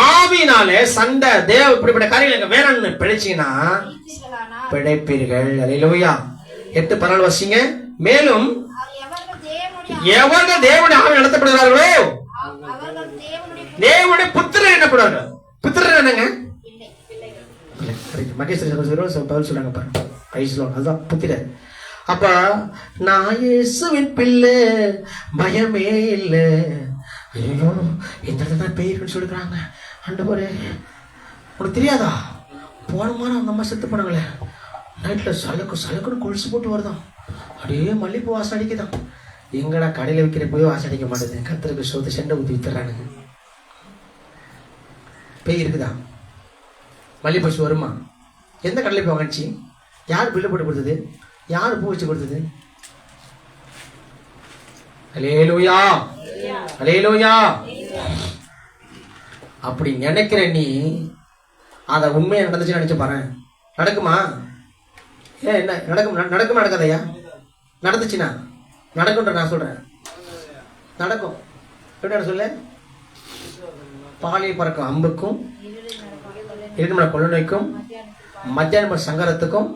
ஆவினாலே சண்டை தேவ இப்படிப்பட்ட காரியங்கள் வேற பிழைச்சீங்கன்னா பிழைப்பீர்கள். அல்லேலூயா. 8:14 வாசிங்க. மேலும் எவர்கள் தேவனுடைய ஆவி நடத்தப்படுகிறார்களோ தேவனுடைய புத்திரர் என்னப்படுவார்கள். புத்திரர் என்னங்க? பதில் சொல்றாங்க பாருங்க. அதுதான் புத்திரர். அப்ப நான் இயேசுவின் பிள்ளை, பயமே இல்லை. ஐயோ, இந்த இடத்துல பேருன்னு சொல்லிக்கிறாங்க. ஆண்டவரே, உனக்கு தெரியாதா? போன மாதம் அந்த அம்மா செத்து போனாங்களே, நைட்ல சலுக்குன்னு கொலுசு போட்டு வருதான், அப்படியே மல்லிப்பூ வாசம் அடிக்குதான். எங்கடா கடையில் வைக்கிற போய் வாசம் அடிக்க மாட்டேது. கர்த்தருக்கு சோத்து செண்டை ஊற்றி வித்துறானுங்க. பேய் இருக்குதா? மல்லிப்பூ வருமா? எந்த கடையில் போய் வாங்கிச்சு? யார் பில்லு போட்டு கொடுத்தது? யார் பூ வச்சு கொடுத்தது? அல்லேலூயா, அல்லேலூயா. அப்படி நினைக்கிற நீ அத உண்மையா நடந்துச்சு நினைச்சு பாரு. நடக்குமா? ஏன் என்ன நடக்குமா நடக்காதையா? நடந்துச்சுன்னா நடக்கும்ன்ற நான் சொல்றேன். நடக்கும். எப்படி சொல்ல? பாலியல் பறக்கும் அம்புக்கும், இருமலை கொள்ள நோய்க்கும், மத்தியான சங்கரத்துக்கும்,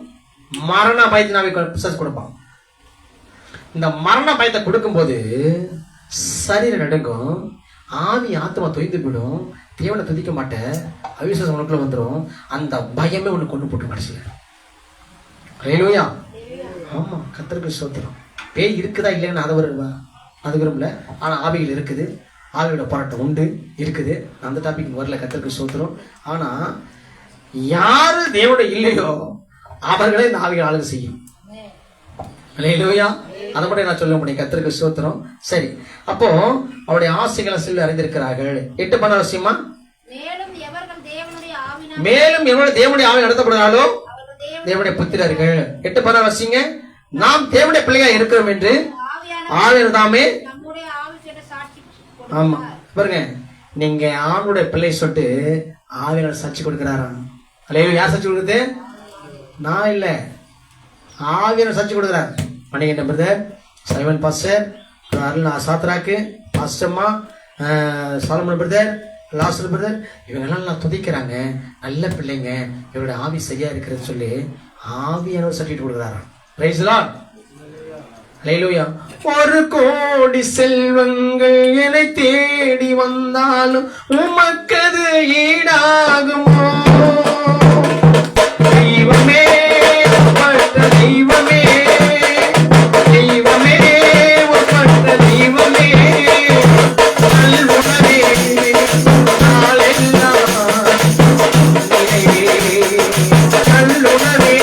மரண பயத்தினாவை கொடுப்பான். இந்த மரண பயத்தை கொடுக்கும் போது சரீரம் நடுங்கும், ஆவி ஆத்மா தொய்ந்து விடும், தேவனை துதிக்க மாட்டேன், அவிசுவாசம் உனக்குள்ள வந்துடும். அந்த பயமே உனக்கு கொண்டு போட்டு கடைசியில். அல்லேலூயா. ஆமா, கர்த்தருக்கு ஸ்தோத்திரம். பேய் இருக்குதா இல்லைன்னு அது விரும்பல. ஆனா ஆவிகள் இருக்குது, ஆவியோட போராட்டம் உண்டு இருக்குது. அந்த டாபிக் வரல. கர்த்தருக்கு ஸ்தோத்திரம். ஆனா யாரு தேவனோட இல்லையோ அவர்களே இந்த ஆவிகள் ஆளுகை செய்யும். அல்லேலூயா. அதை மட்டும் நான் சொல்ல முடியும். கர்த்தருக்கு ஸ்தோத்திரம். சரி, அப்போ அவருடைய ஆசைகளை செல்வி அறிந்திருக்கிறார்கள். 8 அவசியமா? மேலும் எவருடைய தேவனுடைய ஆவி நடத்தப்படுகிறாலோ தேவனுடைய புத்திரர்கள். 8 அவசியங்க. நாம் தேவனுடைய பிள்ளையா இருக்கிறோம் என்று ஆவியானவர் தாமே. ஆமா, பாருங்க, நீங்க ஆணுடைய பிள்ளை சொல்லிட்டு ஆவியானவர் சாட்சி கொடுக்கிறாராம். அல்லேலூயா. யார் சாட்சி கொடுக்குது? நான் இல்ல, ஆவியானவர் சாட்சி கொடுக்கிறார். மணிகண்ட பிரதர், சைமன் பாஸ்டர், அருள் சாத்ராக்கு, பாஸ்டம்மா, சாலமன் பிரதர், லாஸ்டர் பிரதர், இவங்கெல்லாம் நான் துதிக்கிறாங்க, நல்ல பிள்ளைங்க, இவரோட ஆவி சரியா இருக்கிறது சொல்லி ஆவியானவர் சர்டிஃபிகேட் கொடுக்குறாராம். Praise the lord. அல்லேலூயா. 1 கோடி செல்வங்கள் என்னை தேடி வந்தாலும் உமக்கது ஈடாகுமோ? தெய்வமே, தெய்வமே, தெய்வமே, ஒப்பற்ற தெய்வமே, நல்லுணவே, நாளெல்லாம் நிறைவே, நல்லுணவே,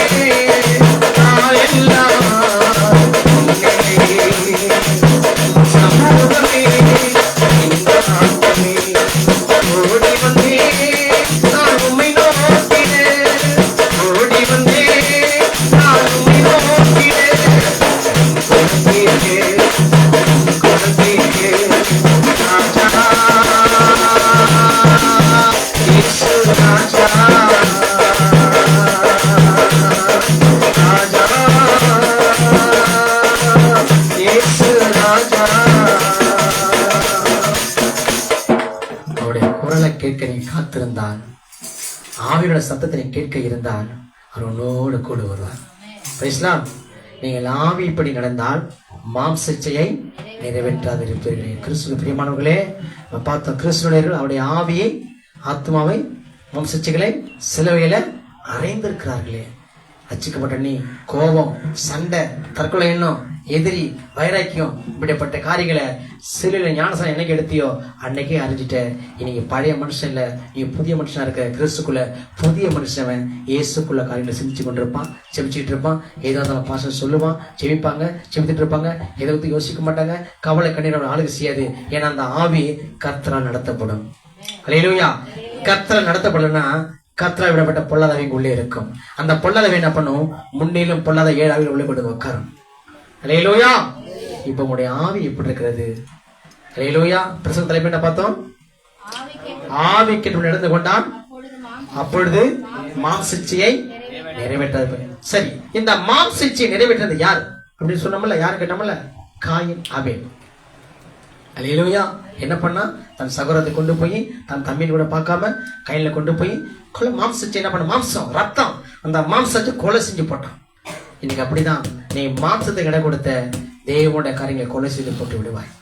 நாளெல்லாம் சமூகமே, இந்த ஆட்டமே, ஓடி வந்தே நான் உம்மை நோக்கினேன், ஓடி வந்தே நான் உம்மை நோக்கினேன், கொடுத்தீரே, கொடுத்தீரே, ராஜா, இயேசு ராஜா, ராஜா, இயேசு ராஜா. அவருடைய குரலை கேட்க நீ காத்திருந்தான், ஆவியோட சத்தத்தை நீ கேட்க இருந்தால் அவர் உன்னோடு கூட வருவார். இஸ்லாம், நீங்கள் ஆவிப்படி நடந்தால் மாம்சையை நிறைவேற்றாதிருப்பீர்களே. கிறிஸ்துவ பிரியமானவர்களே, பார்த்தோம் கிறிஸ்துவர்கள் அவருடைய ஆவியை, ஆத்மாவை, மாம்சைகளை சிலுவையில அறைந்திருக்கிறார்களே. ரட்சிக்கப்பட்ட நீ கோபம், சண்டை, தற்கொலை எண்ணம், எதிரி, வைராக்கியம், இப்படிப்பட்ட காரியங்களை சிலுவையில ஞானசானம் என்னைக்கு எடுத்தியோ அன்னைக்கே அறிஞ்சிட்ட. இன்னைக்கு பழைய மனுஷன் இல்ல, நீ புதிய மனுஷனா இருக்க. கிறிஸ்துக்குள்ள புதிய மனுஷன் இயேசுக்குள்ள காரியங்களை சிந்திச்சு கொண்டிருப்பான், செபிச்சுட்டு இருப்பான். ஏதாவது பாசம் சொல்லுவான், செபிப்பாங்க, செபித்துட்டு இருப்பாங்க, எதை பத்தி யோசிக்க மாட்டாங்க. கவலை கண்ணீர் ஆளுக்கு செய்யாது. ஏன்னா அந்த ஆவி கர்த்தரால் நடத்தப்படும். அல்லேலூயா. கர்த்தரால் நடத்தப்படலன்னா கர்த்தரால் விடப்பட்ட பொல்லாத ஆவி உள்ளே இருக்கும். அந்த பொல்லாத ஆவி என்ன பண்ணும்? முன்னிலும் பொல்லாத 7 ஆவிகள் உள்ளே கொண்டு உட்காரும். அல்லேலூயா. இப்ப உங்களுடைய ஆவி எப்படி இருக்கிறது? அல்லேலூயா. பிரசங்க தலைப்பு என்ன பார்த்தோம்? ஆவிக்கு நடந்து கொண்டான், அப்பொழுது மாம்சையை நிறைவேற்றது. சரி, இந்த மாம்ச இச்சையை நிறைவேற்றது யார் அப்படின்னு சொன்னோம்ல, யாரு கேட்டோம்ல, காயின் ஆபேல். அல்லேலூயா. என்ன பண்ணா, தன் சகோதரத்தை கொண்டு போய் தன் தம்பியின் கூட பார்க்காம கையில கொண்டு போய் கொலை மாம்சத்தை என்ன பண்ண, மாம்சம் ரத்தம், அந்த மாம்சத்தை கொலை செஞ்சு போட்டான். இன்னைக்கு அப்படிதான் நீ மாம்சத்தை இடம் கொடுத்த தேவனுடைய காரியங்களை கொலை செய்து போட்டு விடுவாய்.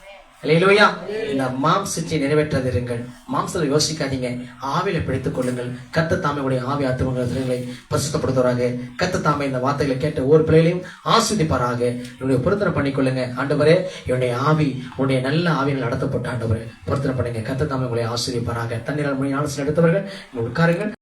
அல்லேலூயா. இந்த மாம்சத்தை நிறைவேற்றது இருங்கள். மாம்சத்தை யோசிக்காதீங்க, ஆவியில பிடித்துக் கொள்ளுங்கள். கர்த்தர் தாமே உடைய ஆவி ஆத்துமங்களை பரிசுத்தப்படுத்துவாராக. கர்த்தர் தாமே இந்த வார்த்தைகளை கேட்ட ஒவ்வொரு பிள்ளைகளையும் ஆஸ்வதிப்பாராக. என்னுடைய பொருத்தனை பண்ணிக்கொள்ளுங்க. ஆண்டவரே, என்னுடைய ஆவி உன்னுடைய நல்ல ஆவியில் நடத்தப்பட்ட ஆண்டவரே பொருத்தனை பண்ணுங்க. கர்த்தர் தாமே உங்களை ஆஸ்வதிப்பாராக. தண்ணீரால் மொழி ஆலோசனை எடுத்தவர்கள் உட்காருங்கள்.